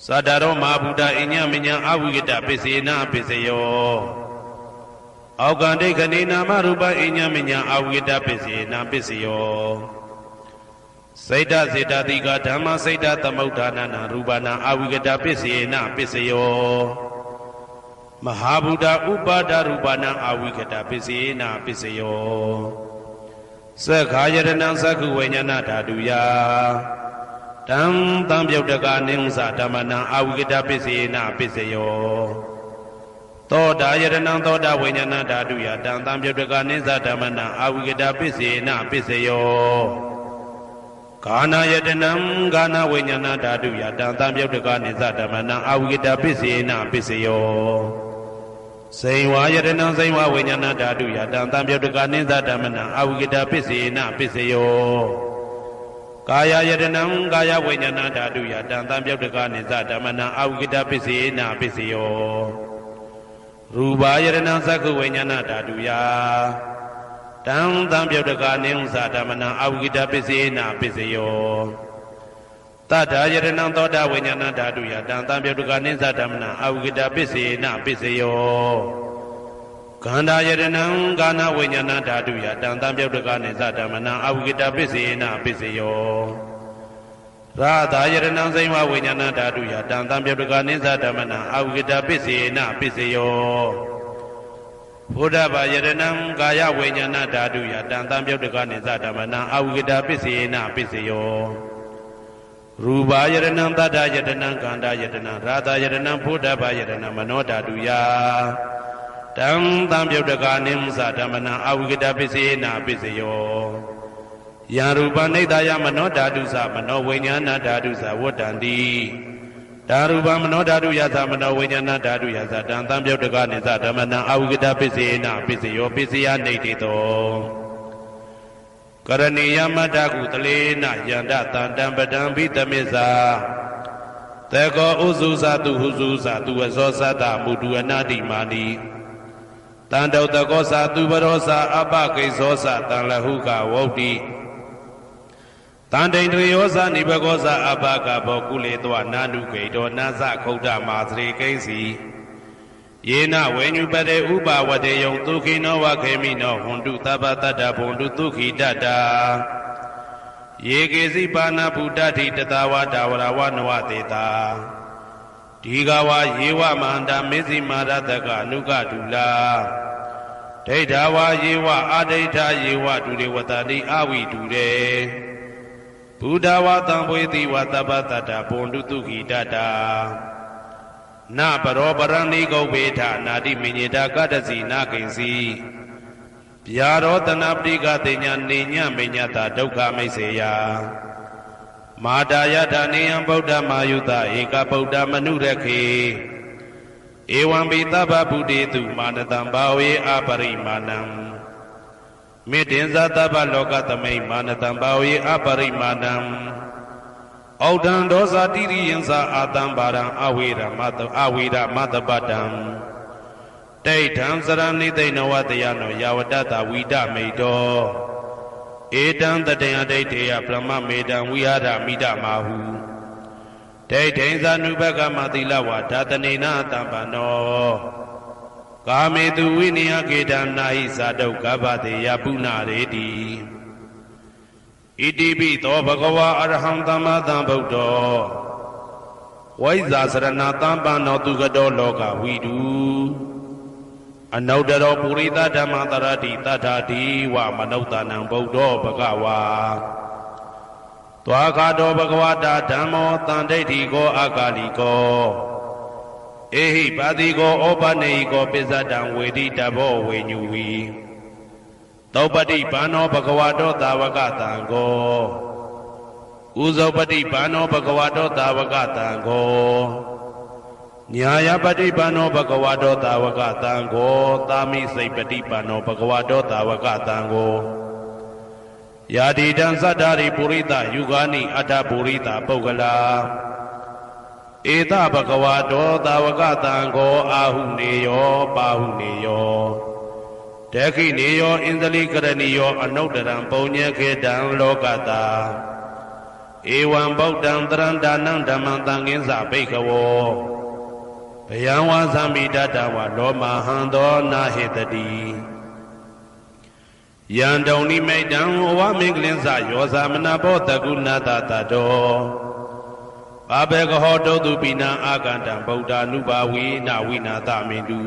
သတ္တရောမဟာဗုဒ္ဓအညမညာအဝိကတပစ္စေနပစ္စယောအောကံဒိဋ္ဌိနာမရူပအညမညာအဝိကတပစ္စေနပစ္စယောစိတ်တစေတတိကဓမ္မစိတ်တသမုဋ္ဌာနနာရူပနာအဝိကတပစ္စေနပစ္စယောမဟာဗုဒ္ဓဥပါဒရူပနာအဝိကတပစ္စေနပစ္စယောသက္ခာယတနံသက္ခုဝိညာဏဓာတုယတံတံပြုတ်တကနိသဓမ္မနံအဝိကတပစ္စေနပစ္စယောသောတာယတနံသောတာဝိညာဏဓာတုယတံတံပြုတ်တကနိသဓမ္မနံအဝိကတပစ္စေနပစ္စယောဂာနာယတနံဂာနာဝိညာဏဓာတုယတံတံပြုတ်တကနိသဓမ္မနံအဝိကတပစ္စေနပစ္စယောဇိဝယတနံဇိဝဝိညာဏဓာတုယတံတံပြုတ်တကနိသဓမ္မနံအဝိကတပစ္စေနပစ္စယောကာယယတနံကာယဝိညာဏဓာတုယတံတံပြုတ်တကနိသဓမ္မနံအဝိကတပစ္စေနပစ္စယောရူပယတနံသက္ခုဝိညာဏဓာတုယတံတံပြုတ်တကနိသဓမ္မနံအဝိကတပစ္စေနပစ္စယောတထာယတနံသောတာဝိညာဏဓာတုယတံတံပြုတ်တကနိသဓမ္မနံအဝိကတပစ္စေနပစ္စယောကန္ဓာယတနံကာနဝိညာဏဓာတုယတံတံပြုတ်တကနိသဓမ္မနံအဝိကတပစ္စေနပစ္စယောရာသာယတနံဇိဝဝိညာဏဓာတုယတံတံပြုတ်တကနိသဓမ္မနံအဝိကတပစ္စေနပစ္စယောဘုဒ္ဓဘာယတနံကာယဝိညာဏဓာတုယတံတံပြုတ်တကနိသဓမ္မနံအဝိကတပစ္စေနပစ္စယောရူပယတနံသတ္တယတနံကန္တာယတနံရာသာယတနံဘုဒ္ဓဘာယတနံမနောဓာတုယတံတံပြုတ်တကနိသဓမ္မနံအဝိကတပစ္စေနပစ္စယောယရူပနိဒာယမနောဓာတုသမနောဝိညာဏဓာတုသဝတ္တံတိဓာရူပမနောဓာတုယသမနောဝိညာဏဓာတုယသတံတံပြုတ်တကနိသဓမ္မနံအဝိကတပစ္စေနပစ္စယောပစ္စယနေတိတောကရဏီယမတ္တကုတလေနယန္တတံတံပတံဘိတမေဇာတေကောဥစုဇတုဟုစုဇတုဝဇောသတ္တမုတုအနာတိမာနိတံတောတကောသသူပရောသအပကိဇောသတံလဟုကဝုတ်တိတန်တိန်တယောဇနိဘကောဇအပကဘောကုလေတောနာနုဂိတောနာဇခုဒ္ဓမာသရေကိဉ္စီယေနဝေညုပတေဥပဝတေယံဒုခိနောဝခေမိနောဟွန်တုသဗ္ဗတတ္တဘုံတုဒုခိတတ္တာ ယေကေစီပါဏဗုဒ္ဓတိတတဝဒါဝရဝနဝတေတာဒီကဝယေဝမန္တမေစီမာရတကအနုကဒူလာဒိဋ္ဌဝယေဝအာဒိဋ္ဌယေဝဒုရေဝတတိအဝိဒုရေဘုဒ္ဓဝတံပွေတိဝတပ္ပတတဘွန်တုတုခိတတနပရောပရဏိကုဗ္ဗေထနာတိမညေတာကတ္တစီနာကိဉ္စီဗျာရောတနာပတိကတိညာနေညမေညတာဒုက္ခမိတ်စေယမာတာယထာနေယံဗုဒ္ဓမာယုတဧကဗုဒ္ဓမနုရခေဧဝံပိသဗ္ဗဗုတေတုမာနတံဘာဝေအပရိမာဏံမေတ္တင်ဇသဗ္ဗလောကသမိမာနတံဘာဝေအပရိမာဏံဩဒံဒောဇာတိရိယံသာအာတံဘာရံအဝေရမတပတံတိဋ္ဌံစရဏိသိဏဝတယနောယာဝတတဝိဒမိတောဧတံတတယဒိဋ္ဌေယပရမမေတံဝိဟာရမိဒမာဟုဒိဋ္ဌိံဇာနုဘကမသီလဝါဓာတနေနတံပနောကာမေတုဝိနိယကေတံနာဟိဇာတုကဗ္ဗတေယပုဏ္ဏရေတိဣတိပိသောဘဂဝါအရဟံသမ္မာသမ္ဗုဒ္ဓောဝိဇာစရဏတံပနောသူကတောလောကဝိတုအနုတ္တရောပုရိသဓမ္မတရတိတထာတိဝမနုဿာနံဗုဒ္ဓောဘဂဝါသွားခါတောဘဂဝတာဓမ္မောတန်ဒိဋ္ဌိကောအာကာလိကောဧဟိပါတိကောဩပနေဟိကောပိစ္ဆတံဝေတိတဘောဝေညူဝီသောပတိဘာနောဘဂဝတောသာဝကတံကောဥဇောပတိဘာနောဘဂဝတောသာဝကတံကောညာယပတိဘာနောဘဂဝတောသာဝကတံကောသာမိစိတ်ပတိဘာနောဘဂဝတောသာဝကတံကောယာတိတံသတ္တာရိပုရိသယုဂာနိအတ္တပုရိသပုဂ္ဂလာဧတဘဂဝတောသာဝကတံကောအာဟုနေယောပါဟုနေယောဒက္ခိနေယောဣန္ဒလိကရဏီယောအနုတ္တရံပုံညခေတံလောကတာဧဝံဗုဒ္ဓံတရံဒါနံဓမ္မံသံဃင်းစဘိက္ခဝောဘယံဝါသမိတတဝလောမဟံသောနာဟေတတိယံတုံနိမိတံဝမင်္ဂလင်းစယောဇာမနဘောတကုဏတတတောဘာဘေကဟောတုတုပိနံအာကန္တံဗုဒ္ဓ ानु ဘာဝေနဝိနာသမေတု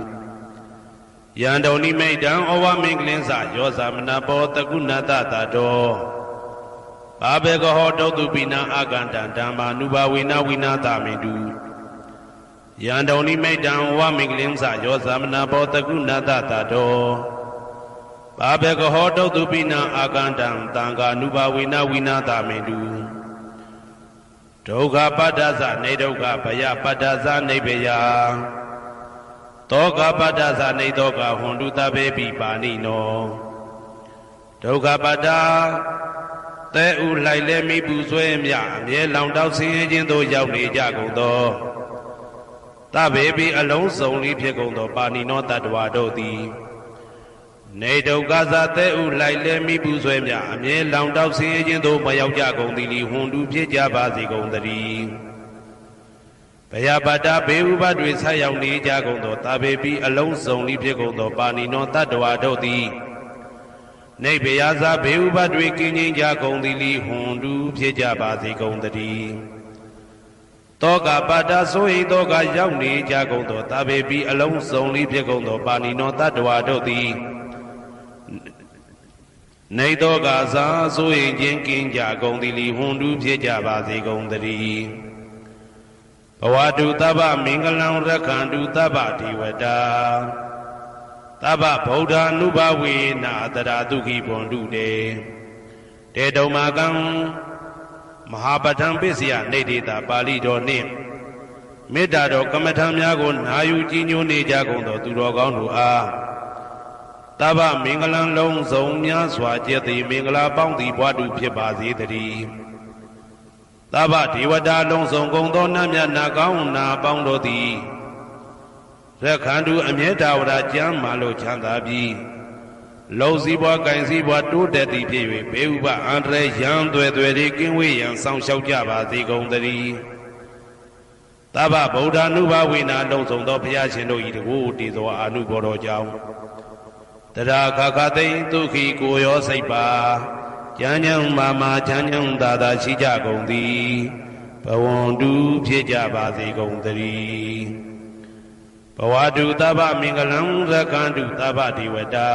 ယံတုံနိမိတံဩဝမင်္ဂလင်းစယောဇာမနဘောတကုဏတတတောဘာဘေကဟောတုတုပိနံအာကန္တံဓမ္မာ ानु ဘာဝေနဝိနာသမေတုယံတုံနိမိတံဩဝမင်္ဂလင်းစယောဇာမနဘောတကုဏတတတောဘာဘေကဟောတုတုပိနံအာကန္တံသံဃာ ानु ဘာဝေနဝိနာသမေတုဒုက္ခပတ္တသနေဒုက္ခဘယပတ္တသနေဘယတောကပတ္တသနေတောကဟွန်တုတဘေပိပါဏိနောဒုက္ခပတ္တသဲဥလှိုက်လဲမိပူဆွဲမြအမြဲလောင်တောက်ဆင်းရဲခြင်းသို့ရောက်နေကြကုန်သောတဘေပိအလုံးစုံလေးဖြစ်ကုန်သောပါဏိနောတတ္တဝါတို့သည်နေဒုက္ခသသဲဥလိုက်လဲမိပူဆွဲမြအမြဲလောင်တောက်ဆင်းရဲခြင်းသို့မရောက်ကြကုန်သည်လီဟွန်တူဖြစ်ကြပါစေကုန်သတည်းဘယပတ္တဘေဥပတွေဆက်ရောက်နေကြကုန်သောတာဘေပိအလုံးစုံလေးဖြစ်ကုန်သောပါဏိနောတတ္တဝါတို့သည်နေဘယဇာဘေဥပတွေကင်းငြိမ်းကြကုန်သည်လီဟွန်တူဖြစ်ကြပါစေကုန်သတည်းတောကပတ္တဆိုဟိတောကရောက်နေကြကုန်သောတာဘေပိအလုံးစုံလေးဖြစ်ကုန်သောပါဏိနောတတ္တဝါတို့သည်နေတောကသာဆိုရင်ချင်းကင်းကြကုန်သည်လီဟွန်တူဖြစ်ကြပါစေကုန်သတည်းဘဝတုတဗ္ဗမင်္ဂလံရက္ခန္တုတဗ္ဗဒေဝတာတဗ္ဗဗုဒ္ဓ ानु ဘာဝေနအတရာတုခိဘွန်တုတေတေတုံမာကံမဟာပဋ္ဌံပစ္စယနေတေတာပါဠိတော်နှင့်မေတ္တာတော်ကမ္မထံများကိုနာယူကြည်ညိုနေကြကုန်သောသူတော်ကောင်းတို့အားတဗ္ဗမင်္ဂလံလုံးစုံများစွာကျက်သည်မင်္ဂလာပေါင်းသည်ဘွားတူဖြစ်ပါစေတည်းတဗ္ဗဒေဝတာလုံးစုံကုန်သောနတ်မြတ်နာကောင်းနာပေါင်းတို့သည်ရက္ခန္တုအမြဲတဝရကျမ်းမာလို့ချမ်းသာပြီးလုံစည်းဘွားကင်စည်းဘွားတိုးတက်သည်ဖြစ်၍ဘေဥပအန္တရာယ်ရန်သွဲသွဲတွေကင်းဝေးရန်ဆောင်ရှောက်ကြပါစေကုန်သတည်းတဗ္ဗဗုဒ္ဓ ानु ဘာဝေနလုံးစုံသောဘုရားရှင်တို့၏တကူတည်သောအာနုဘောတော်ကြောင့်တရာခခသိမ့်ဒုက္ခိကိုရောစိတ်ပါ ကျမ်းညံမာချမ်းညံသာသာရှိကြကုန်သည်ဘဝန္တုဖြစ်ကြပါစေကုန်သတည်းဘဝတုသဗ္ဗမင်္ဂလံရကန္တုသဗ္ဗဒေဝတာ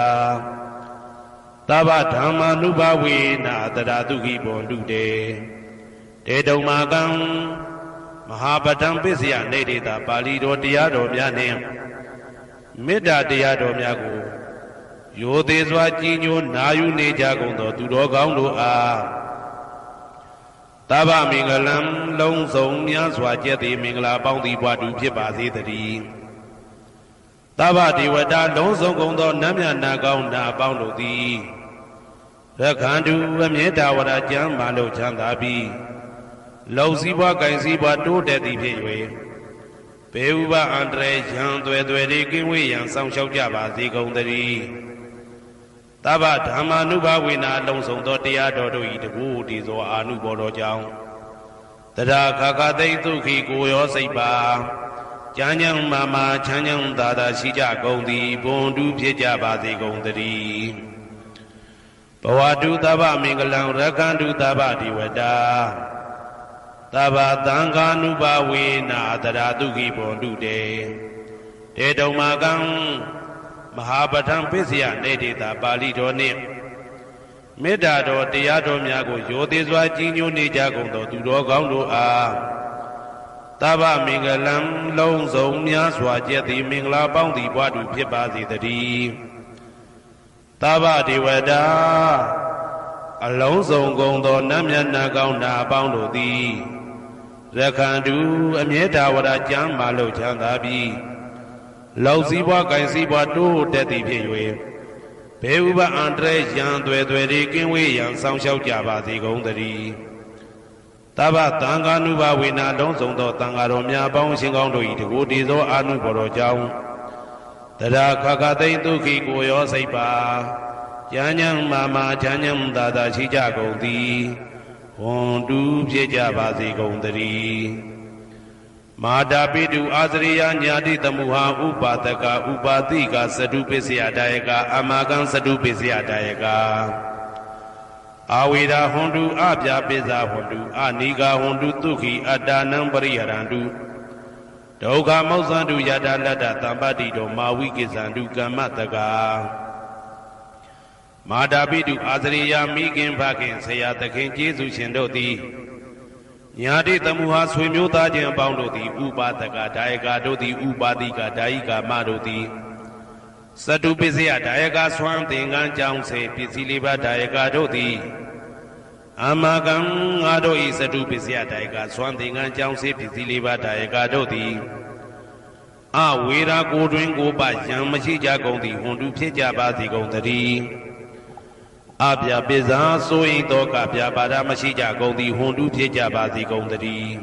သဗ္ဗဓမ္မာနုဘဝေနာတရာတုခိဘွန်တုတေတုံမာကံမဟာပတံပစ္စယနေတေတာပါဠိတော်တရားတော်များနှင့်မေတ္တာတရားတော်များကိုရိုသေစွာကြည်ညိုနာယူနေကြကုန်သောသူတော်ကောင်းတို့အားသဗ္ဗမင်္ဂလံလုံးစုံများစွာကျက်သည်မင်္ဂလာပေါင်းသည်ဘွားတူဖြစ်ပါစေတည်းသဗ္ဗဒေဝတာလုံးစုံကုန်သောနတ်မြတ်နာကောင်းနာပေါင်းတို့သည်ရခန္တုအမြဲတာဝရကျမ်းမာလို့ချမ်းသာပြီးလုံစည်းပွားကင်စည်းပွားတိုးတက်သည်ဖြစ်၍ဘေဥပအန္တရာယ်ရန်သွယ်သွယ်လေးကင်းဝေးရန်ဆောင်ရှောက်ကြပါစေကုန်သတည်းသဗ္ဗဓမ္မာနုဘဝေနာလုံးစုံသောတရားတော်တို့၏တကူတည်သောအာနုဘော်တော်ကြောင့်တရားခါခါသိဒုက္ခိကိုရောစိတ်ပါကျမ်းညံမာချမ်းညံသာသာရှိကြကုန်သည်ဘွန်တုဖြစ်ကြပါစေကုန်သတည်းဘဝတုသဗ္ဗမင်္ဂလံရကန္တုသဗ္ဗဒေဝတာသဗ္ဗသံဃာနုဘဝေနာတရာတုခိဘွန်တုတေတုံမာကံမဟာပထံပစ္စယနေတေတာပါဠိတော်နှင့်မေတ္တာတော်တရားတော်များကိုရိုသေစွာကြီးညိုနေကြကုန်သောသူတော်ကောင်းတို့အားသဗ္ဗမင်္ဂလံလုံးစုံများစွာကျက်သည်မင်္ဂလာပေါင်းသည်ဘွားတူဖြစ်ပါစေတည်းသဗ္ဗဒေဝတာအလုံးစုံကုန်သောနတ်မြတ်နာကောင်းနာပေါင်းတို့သည်ရခန္တုအမြဲတာဝရကျမ်းမာလို့ချမ်းသာပြီးလောက်စည်းပွားကင်စည်းပွားတိုးတက်သည်ဖြစ်၍ဘေဥပအန္တရာယ်ရန်သွယ်သွယ်လေးကင်းဝေးရန်ဆောင်ရှောက်ကြပါစေကုန်သတည်းသဗ္ဗသံဃာနုဘဝေနာလုံးစုံသောသံဃာတော်များပေါင်းရှင်ကောင်းတို့၏တကူတည်သောအာနုဘော်တော်ကြောင့်တရားခါခါသိဒုက္ခိကိုရောစိတ်ပါကျမ်းညံမာချမ်းညံသာသာရှိကြကုန်သည်ဝွန်တူဖြစ်ကြပါစေကုန်သတည်းမာတာပိတုအာသရိယညာတိတမုဟာဥပါဒကဥပါတိကသတုပစ္စယဒါယကအမာကံသတုပစ္စယဒါယကအာဝေရာဟွန်တုအပြာပိဇာဟွန်တုအနိကာဟွန်တုဒုက္ခိအတ္တနံပရိဟရန္တုဒုက္ခမောဇန္တုယတာလတ္တသံပတ္တိတောမာဝိကိဇန္တုကမ္မတကာမာတာပိတုအာသရိယမိခင်ဖခင်ဆရာသခင်ကျေးဇူးရှင်တို့သည်ညာတိတမုဟာဆွေမျိုးသားချင်းအပေါင်းတို့သည်ဥပါဒကဒါယကတို့သည်ဥပါတိကဒါယိကာမတို့သည်သတုပစ္စယဒါယကဆွမ်းသင်္ကန်းကြောင့်စေပစ္စည်းလေးပါးဒါယကတို့သည်အမကံငါတို့ဤသတုပစ္စယဒါယကဆွမ်းသင်္ကန်းကြောင့်စေပစ္စည်းလေးပါးဒါယကတို့သည်အဝေရာကိုတွင်ကိုပယံမရှိကြကုန်သည်ဟွန်တုဖြစ်ကြပါစေကုန်သတည်းအပြပိဇာဆိုရင်တော့ကပြပါဒမရှိကြကုန်သည်ဟွန်တုဖြစ်ကြပါစေကုန်သတည်း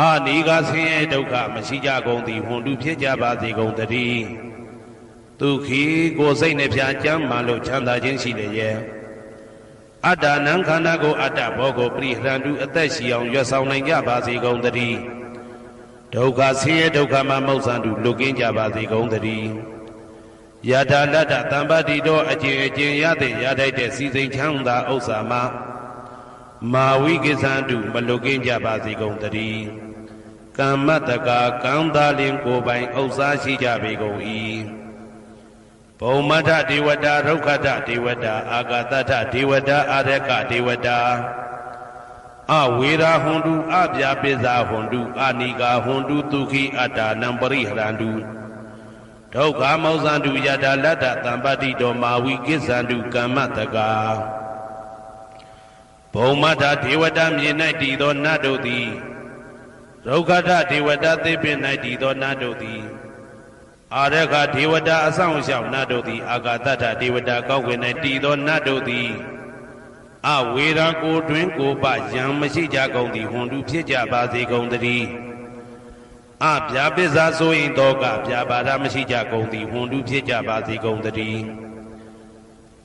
အနိကဆင်းရဲဒုက္ခမရှိကြကုန်သည်ဟွန်တုဖြစ်ကြပါစေကုန်သတည်းဒုက္ခိကိုစိတ်နှပြကျမ်းမာလို့ချမ်းသာခြင်းရှိလေရဲ့အတ္တနံခန္ဓာကိုအတ္တဘောကိုပရိဟရန္တုအသက်ရှိအောင်ရွတ်ဆောင်နိုင်ကြပါစေကုန်သတည်းဒုက္ခဆင်းရဲဒုက္ခမှမௌဇန္တုလွတ်ကင်းကြပါစေကုန်သတည်းယထာလတ္တသံပတ္တိတော်အကျင့်ရတဲ့ရထိုက်တဲ့စီစိန်ချမ်းသာဥစ္စာမှာမာဝိကိသန္တုမလွတ်ကင်းကြပါစေကုန်သတည်းကမ္မတကာကံသာလင်ကိုယ်ပိုင်ဥစ္စာရှိကြပေကုန်၏ဘုံမထဒေဝတာရုက္ခထဒေဝတာအာဂတထဒေဝတာအာရကဒေဝတာအဝေရာဟွန်တုအပြာပိဇာဟွန်တုအနိကာဟွန်တုဒုက္ခိအတ္တနံပရိဟရန္တုဒုက္ခမောဇန္တုယတာလတ္တသံပတ္တိတောမာဝိကိဇန္တုကမ္မတကာဘုံမထဒေဝတာမြေ၌တည်သောနတ်တို့သည်ရုက္ခထဒေဝတာသေပင်၌တည်သောနတ်တို့သည်အာရခဒေဝတာအဆောင်ရှောက်နတ်တို့သည်အာဂတထဒေဝတာကောက်ွယ်၌တည်သောနတ်တို့သည်အဝေရာကိုတွင်ကိုပယံမရှိကြကုန်သည်ဟွန်တုဖြစ်ကြပါစေကုန်သတည်းအပြာပိဇာဆိုရင်တော့ကပြာပါဒမရှိကြကုန်သည်ဟွန်တုဖြစ်ကြပါစေကုန်သတည်း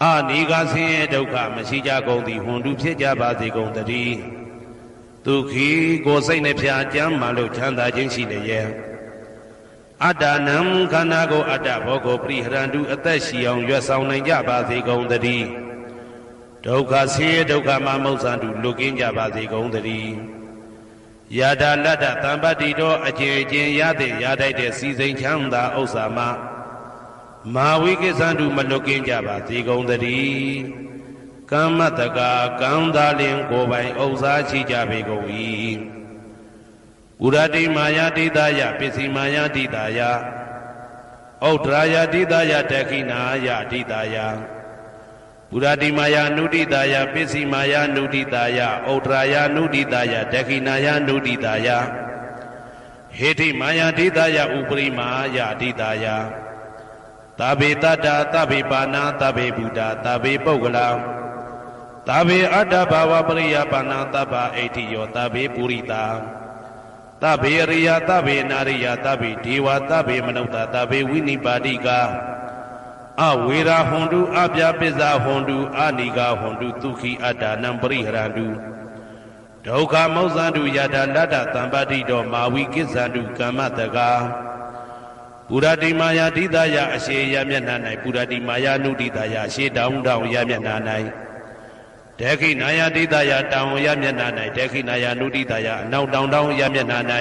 အနိကဆင်းရဲဒုက္ခမရှိကြကုန်သည်ဟွန်တုဖြစ်ကြပါစေကုန်သတည်းဒုက္ခိကိုစိတ်နှပြကျမ်းမာလို့ချမ်းသာခြင်းရှိလျက်အတ္တနံခန္ဓာကိုအတ္တဘောကိုပရိဟရန္တုအသက်ရှိအောင်ရွတ်ဆောင်နိုင်ကြပါစေကုန်သတည်းဒ ဒုက္ခဆင်းရဲဒုက္ခမှာမုတ်ဆန်တူလွတ်ကင်းကြပါစေကုန်သတည်းယတာလတ္တသံပတ္တိတော်အကျဉ်အကျဉ်ရတဲ့ရတိုက်တဲ့စီစိန်ချမ်းသာဥစ္စာမှာမာဝိကိသံတူမလွတ်ကင်းကြပါစေကုန်သတည်းကမ္မတကာကံသာလင်ကိုယ်ပိုင်ဥစ္စာရှိကြပေကုန်၏ဥရတိမာယာတိတယပစ္စည်းမာယာတိတယဩဒရာယတိတယတခိနာယတိတယဥရတိမာယာနုတိတယပစ္စည်းမာယာနုတိတယဩဒရာယနုတိတယတခိနာယနုတိတယဟေတိမာယာတိတယဥပရိမာယတိတယသဗ္ဗေတတ္တသဗ္ဗေပါဏသဗ္ဗေဘုဒ္ဓသဗ္ဗေပုဂ္ဂလာသဗ္ဗေအတ္တဘာဝပရိယပါဏသဗ္ဗဣတိယောသဗ္ဗေပုရိတာသဗ္ဗေရိယသဗ္ဗေနာရိယသဗ္ဗေဒေဝသဗ္ဗေမနုဿသဗ္ဗေဝိနိပါတိကအဝေရာဟွန်တုအပြပစ္စာဟွန်တုအနိဂဟွန်တုဒုက္ခိအတ္တနံပရိဟရန္တုဒုက္ခမောဇ္ဇန္တုယတာလတ္တသံပတ္တိတောမာဝိကိစ္ဆန္တုကမ္မတကာပုရတိမာယာတိတယအရှိယမျက်နှာ၌ပုရတိမာယာနုတိတယအရှိတောင်းတောင်းယမျက်နှာ၌ဒေခိနာယတိတယတောင်းယမျက်နှာ၌ဒေခိနာယနုတိတယအနောက်တောင်းတောင်းယမျက်နှာ၌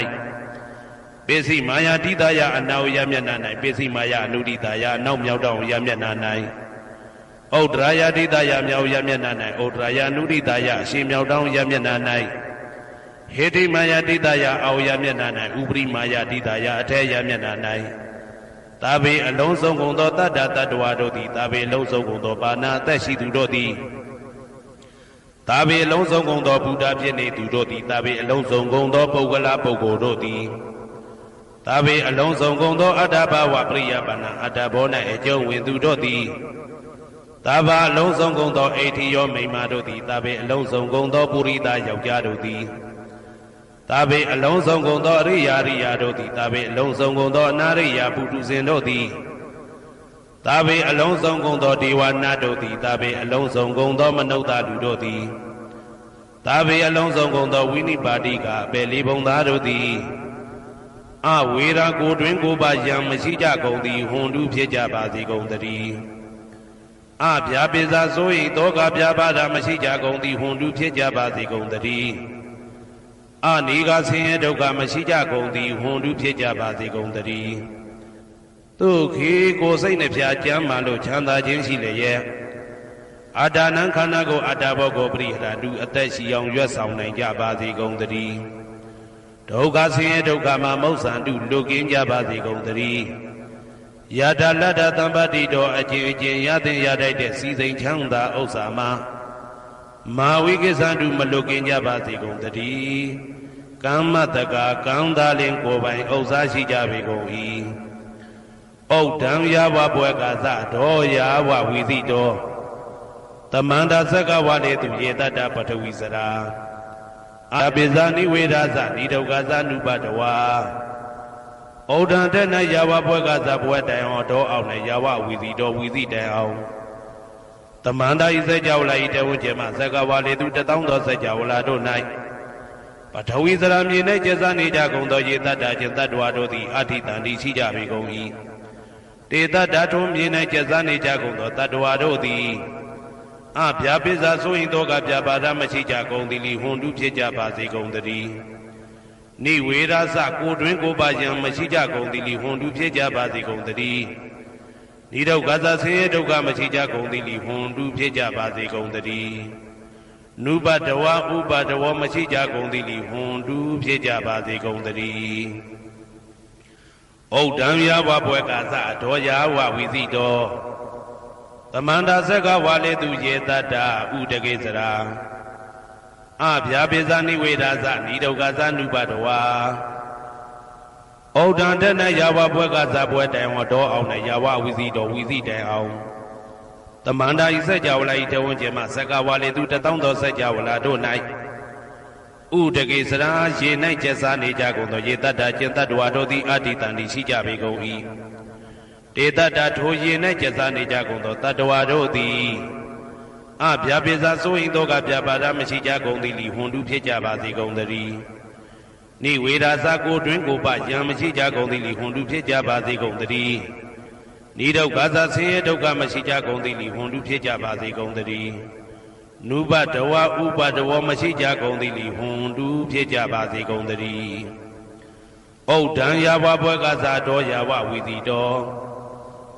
ပိစိမာယာတိတယအနောက်ယမျက်နှာ၌ပိစိမာယာနုတိတယအနောက်မြောက်တောင်းယမျက်နှာ၌ဩဒရာယတိတယမြောက်ယမျက်နှာ၌ဩဒရာယနုတိတယအရှိမြောက်တောင်းယမျက်နှာ၌ဟေတိမာယာတိတယအောယမျက်နှာ၌ဥပရိမာယာတိတယအထေယမျက်နှာ၌သဗ္ဗေအလုံးစုံကုန်သောတတ္တတတ္တဝါတို့သည်သဗ္ဗေအလုံးစုံကုန်သောပါဏာအသက်ရှိသူတို့သည်သဗ္ဗေအလုံးစုံကုန်သောဘုရားဖြစ်နေသူတို့သည်သဗ္ဗေအလုံးစုံကုန်သောပုဂ္ဂလပုဂ္ဂိုလ်တို့သည်သဗ္ဗေအလုံးစုံကုန်သောအတ္တဘဝပရိယပါဏအတ္တဘော၌အကျုံးဝင်သူတို့သည်သဗ္ဗအလုံးစုံကုန်သောအိဋ္ဌိယောမိမ္မာတို့သည်သဗ္ဗေအလုံးစုံကုန်သောပုရိသယောက်ျားတို့သည်သဗ္ဗေအလုံးစုံကုန်သောအရိယာရိယာတို့သည်သဗ္ဗေအလုံးစုံကုန်သောအနာရိယာပုထုဇဉ်တို့သည်သဗ္ဗေအလုံးစုံကုန်သောဒေဝနာတို့သည်သဗ္ဗေအလုံးစုံကုန်သောမနုဿလူတို့သည်သဗ္ဗေအလုံးစုံကုန်သောဝိနိပါတိကအပေလေးဘုံသားတို့သည်အဝေရာကိုတွင်ကိုပါယံမရှိကြကုန်သည်ဟွန်တုဖြစ်ကြပါစေကုန်သတည်းအဗျာပိစာဆို၏တောကဗျာပါဒမရှိကြကုန်သည်ဟွန်တုဖြစ်ကြပါစေကုန်သတည်းအနိဂဆင်းရဲဒုက္ခမရှိကြကုန်သည်ဟွန်တုဖြစ်ကြပါစေကုန်သတည်းသူခေကိုစိတ်နှဖျားကြမ်းမှလို့ချမ်းသာခြင်းရှိလျက်အာတာနံခန္ဓာကိုအတ္တဘောကိုပရိဟရတုအသက်ရှိအောင်ရွတ်ဆောင်နိုင်ကြပါစေကုန်သတည်းဒုက္ခဆင်းရဲဒုက္ခမှာမုတ်ဆန်တုလွတ်ကင်းကြပါစေကုန်သတည်းယတာလတ္တသံပတ္တိတော်အကျဉ်အကျဉ်ရတဲ့ရတိုက်တဲ့စီစိန်ချမ်းသာဥစ္စာမှာမာဝိကိသံတုမလွတ်ကင်းကြပါစေကုန်သတည်းကမ္မတကာကံသာလင်ကိုယ်ပိုင်ဥစ္စာရှိကြပေကုန်၏ဩဒံယာဝဘွယ်ကသဒောယာဝဝီသိတောတမန္တာသက္ကဝလေသူယေတတ္တပထဝီစရာအပိဇာနိဝေဒသနိဒုက္ခသနုပတဝါဩဒံတဲ့၌ယာဝဘွယ်ကသဘွယ်တိုင်အောင်ဒောအောင်၌ယာဝဝီသိတောဝီသိတိုင်အောင်တမန္တာဤစัจ java လာဤတဝဉ္ဇေမသက္ကဝလေသူ1000သောစัจ java လာတို့၌ပထဝီစရာမြေ၌ကျဆနေကြကုန်သောယေတတ္တခြင်းတတ္တဝါတို့သည်အဋ္ဌိတံတိရှိကြပေကုန်၏တေတ္တထုံမြေ၌ကျဆနေကြကုန်သောတတ္တဝါတို့သည်အဗျာပိစာဆိုရင်တော့ကဗျာပါဒမရှိကြကုန်သည်လီဟွန်တုဖြစ်ကြပါစေကုန်သတည်းနိဝေရသကိုတွင်ကိုပါယံမရှိကြကုန်သည်လီဟွန်တုဖြစ်ကြပါစေကုန်သတည်းနိဒုက္ခသဆင်းရဲဒုက္ခမရှိကြကုန်သည်လီဟွန်တုဖြစ်ကြပါစေကုန်သတည်းနုပတဝဥပတဝမရှိကြကုန်သည်လီဟွန်တုဖြစ်ကြပါစေကုန်သတည်းဩဒံယာဝဘွယ်ကသဒောယာဝဝီသိတောသမန္တာသက္ကဝါလေသူယေတတ္တဥဒကေစရာအဗျာပိဇာနိဝေဒသနိဒုက္ခသနုပတဝါဩဒံတနယာဝဘွယ်ကသဘွယ်တိုင်ဝတော်အောင်နဲ့ယာဝဝီသိတော်ဝီသိတိုင်အောင်သမန္တာဤစัจ java လာဤတဝဉ္ဇေမသက္ကဝါလေသူ1000သောစัจ java လာတို့၌ဥဒကေစရာရေ၌ကျက်စားနေကြကုန်သောယေတတ္တကျင့်တတ္တဝါတို့သည်အဋ္ဌိတံတိရှိကြပေကုန်၏တေတ္တထိုရေ၌ကျက်စားနေကြကုန်သောတတ္တဝါတို့သည်အဗျာပိစာဆိုရင်တော့ကဗျာပါဒမရှိကြကုန်သည်လီဟွန်တုဖြစ်ကြပါစေကုန်သတည်းနိဝေဒသကိုတွင်ကိုပယံမရှိကြကုန်သည်လီဟွန်တုဖြစ်ကြပါစေကုန်သတည်းနိဒုက္ခသဆင်းရဲဒုက္ခမရှိကြကုန်သည်လီဟွန်တုဖြစ်ကြပါစေကုန်သတည်း နုဘတဝဥပတဝမရှိကြကုန်သည်လီဟွန်တူဖြစ်ကြပါစေကုန်သတည်းဩဒံယာဝဘွဲကစားတော်ယာဝဝီတိတော်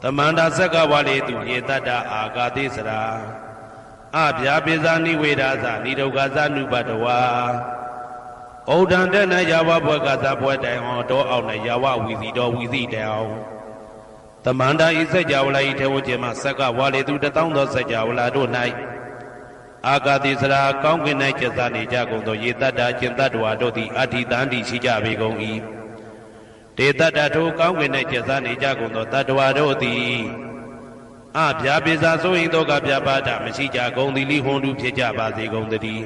သမန္တာဆက်ကဝါလေသူရေတတ္တအာဂါတိစရာအဗျာပိဇာနိဝေဒာသနိဒုက္ခသနုပတဝါဩဒံတဲ့၌ယာဝဘွဲကစားပွဲတိုင်အောင်တော်အောင်၌ယာဝဝီတိတော်ဝီတိတိုင်အောင်သမန္တာဤစัจ java လာဤထေဝကျင်မှဆက်ကဝါလေသူတထောင်သောစัจ java လာတို့၌အာဂါတိစရာကောင်းကင်၌ကျက်စားနေကြကုန်သောရေတတ္တကျင်တတ္တဝါတို့သည်အဋ္ဌိတန္တိရှိကြပေကုန်၏တေတတ္တထိုကောင်းကင်၌ကျက်စားနေကြကုန်သောတတ္တဝါတို့သည်အဗျာပိဇာဆိုရင်တော့ကဗျာပါဒမရှိကြကုန်သည်လိဟွန်တုဖြစ်ကြပါစေကုန်သတည်း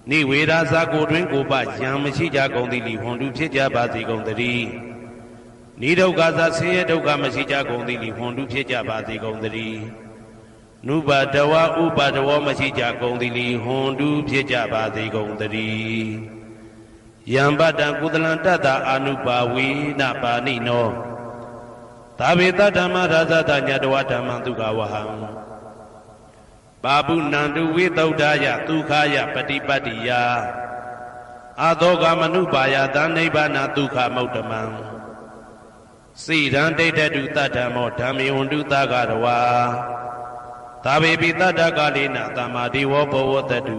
နိဝေဒာဇာကိုတွင်ကိုပယံမရှိကြကုန်သည်လိဟွန်တုဖြစ်ကြပါစေကုန်သတည်းနိဒုက္ခဇာဆင်းရဲဒုက္ခမရှိကြကုန်သည်လိဟွန်တုဖြစ်ကြပါစေကုန်သတည်းနုပါတဝဥပါတဝမရှိကြကုန်သည်လိဟွန်တုဖြစ်ကြပါစေကုန်သတည်းယံပတံကုသလံတတ္တအာနုပါဝေနပါဏိနောသာဝေတဓမ္မရာဇတညတဝဓမ္မဒုက္ခဝဟံပါပုဏန္တုဝိသုဒ္ဓယဒုက္ခယပฏิပတ္တိယအာသောကမနုပါယသနိဗ္ဗာနဒုက္ခမௌတမံစိရန်ဒိဋ္ဌတုတတ္တမောဓမ္မေဝန္တုသဂရဝါသာဝေပိတတ္တကာလေနသမ္မာဒေဝဘောဝတတု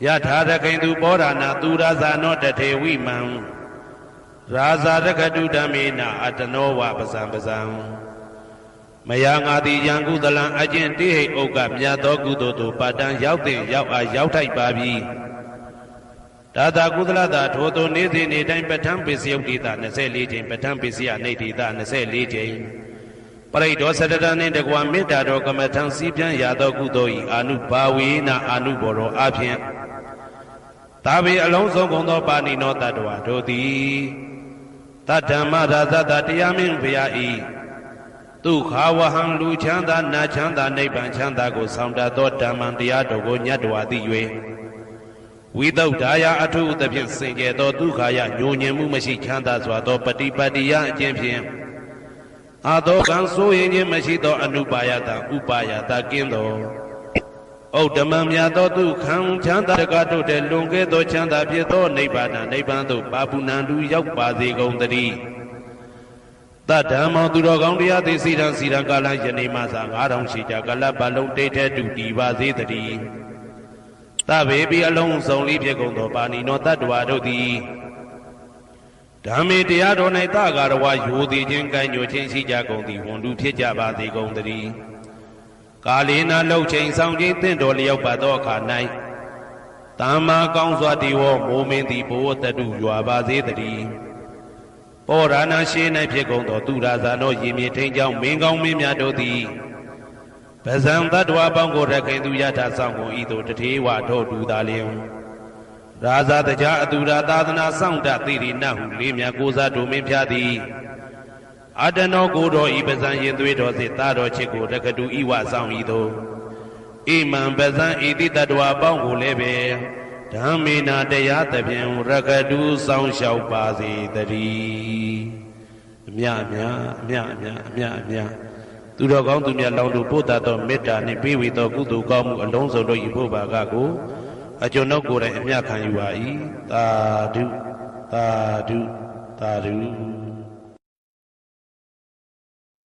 ယထာရခိန်သူပောရဏသူရဇာနောတထေဝိမံရာဇာရခတုဓမ္မေနအတနောဝပဇံပဇံမယငါတိယံကုသလံအကျင့်တိဟိဥက္ကမြတ်သောကုသိုလ်တို့ပါတံရောက်တဲ့ရောက်အားရောက်ထိုက်ပါပြီဒါသာကုသလတာထိုသို့နေ့စဉ်နေ့တိုင်းပဋ္ဌာန်းပိစယုတ်တိတာ24ချိန်ပဋ္ဌာန်းပိစယနေတိတာ24ချိန်ပရိဒောသတ္တနှင့်တကွာမေတ္တာတော်ကမ္မထံစီးပြန်ရသောကုသိုလ်ဤအာနုဘာဝေနအာနုဘောရောအဖြင့်သာဝေအလုံးစုံကုန်သောပါဏိနောတတ္တဝါတို့သည်တတ္တမရာဇတတရားမင်းဘုရားဤဒုက္ခဝဟံလူချမ်းသာနာချမ်းသာနိဗ္ဗာန်ချမ်းသာကိုဆောင်တတ်သောဓမ္မံတရားတော်ကိုညတ်တော်သိ၍ဝိသုဒ္ဓါယအထုသဖြင့်စင်ကြယ်သောဒုက္ခယညိုညင်မှုမရှိချမ်းသာစွာသောပฏิပတ္တိယအကျင့်ဖြင့်အာသောကံဆိုရင်ခြင်းမရှိသောအနုပါယတဥပါယတကင်းသောဩဓမ္မမြတ်သောဒုက္ခံချမ်းသာတကတို့တဲ့လွန်ကဲသောချမ်းသာဖြစ်သောနိဗ္ဗာန်နိဗ္ဗာန်သို့ပါပုဏ္ဏတုရောက်ပါစေကုန်သတည်းတတ္တမောသူတော်ကောင်းတရားသိစီရန်ကာလယနေ့မှသာ9000ရှိကြကလပတ်လုံးတိတ်ထဲတူတည်ပါစေတည်းသဗ္ဗေပိအလုံးစုံလေးဖြစ်ကုန်သောပါဏိနောတတ္တဝါတို့သည်ဓမ္မေတရားတော်၌တဂါရဝယိုသည်ခြင်းကံ့ညိုခြင်းရှိကြကုန်သည်ဝန်တုဖြစ်ကြပါစေကုန်သတည်းကာလေနာလှုပ်ချိန်ဆောင်ခြင်းတင့်တော်လျောက်ပါသောအခါ၌တမ္မာကောင်းစွာတည်ဝမိုးမင်းသည်ဘဝတတုရွာပါစေတည်းပောရဏရှိ၌ဖြစ်ကုန်သောသူရာဇာနောရေမြေထိန်ကြောင့်မင်းကောင်းမင်းများတို့သည်ပဇံတတ္တဝါပေါင်းကိုရခိုင်သူယထာဆောင်ကုန်ဤသို့တထေဝထောတူသာလျင်ရာဇာတကြအတူရာသာသနာဆောင်တသိရိနဟုလေးမြတ်ကိုစားတို့မင်းဖျားသည်အတနောကိုတော်ဤပဇံရင်သွေးတော်စေတာတော်ချစ်ကိုတက္ကတူဤဝဆောင်ဤသို့ဣမံပဇံဤတိတတ္တဝါပေါင်းကိုလည်းပဲဓမ္မေနာတရားသဖြင့်ရက္ခတုဆောင်လျှောက်ပါစေတည်းအမြအမြသူတော်ကောင်းသူမြတ်လောင်းတို့ပို့တတ်သောမေတ္တာနှင့်ပေးဝေသောကုသိုလ်ကောင်းမှုအလုံးစုံတို့ဤဖို့ပါကကိုအကျွန်ုပ်ကိုယ်တိုင်အမြခံယူပါ၏သာဓုသာဓုသာဓု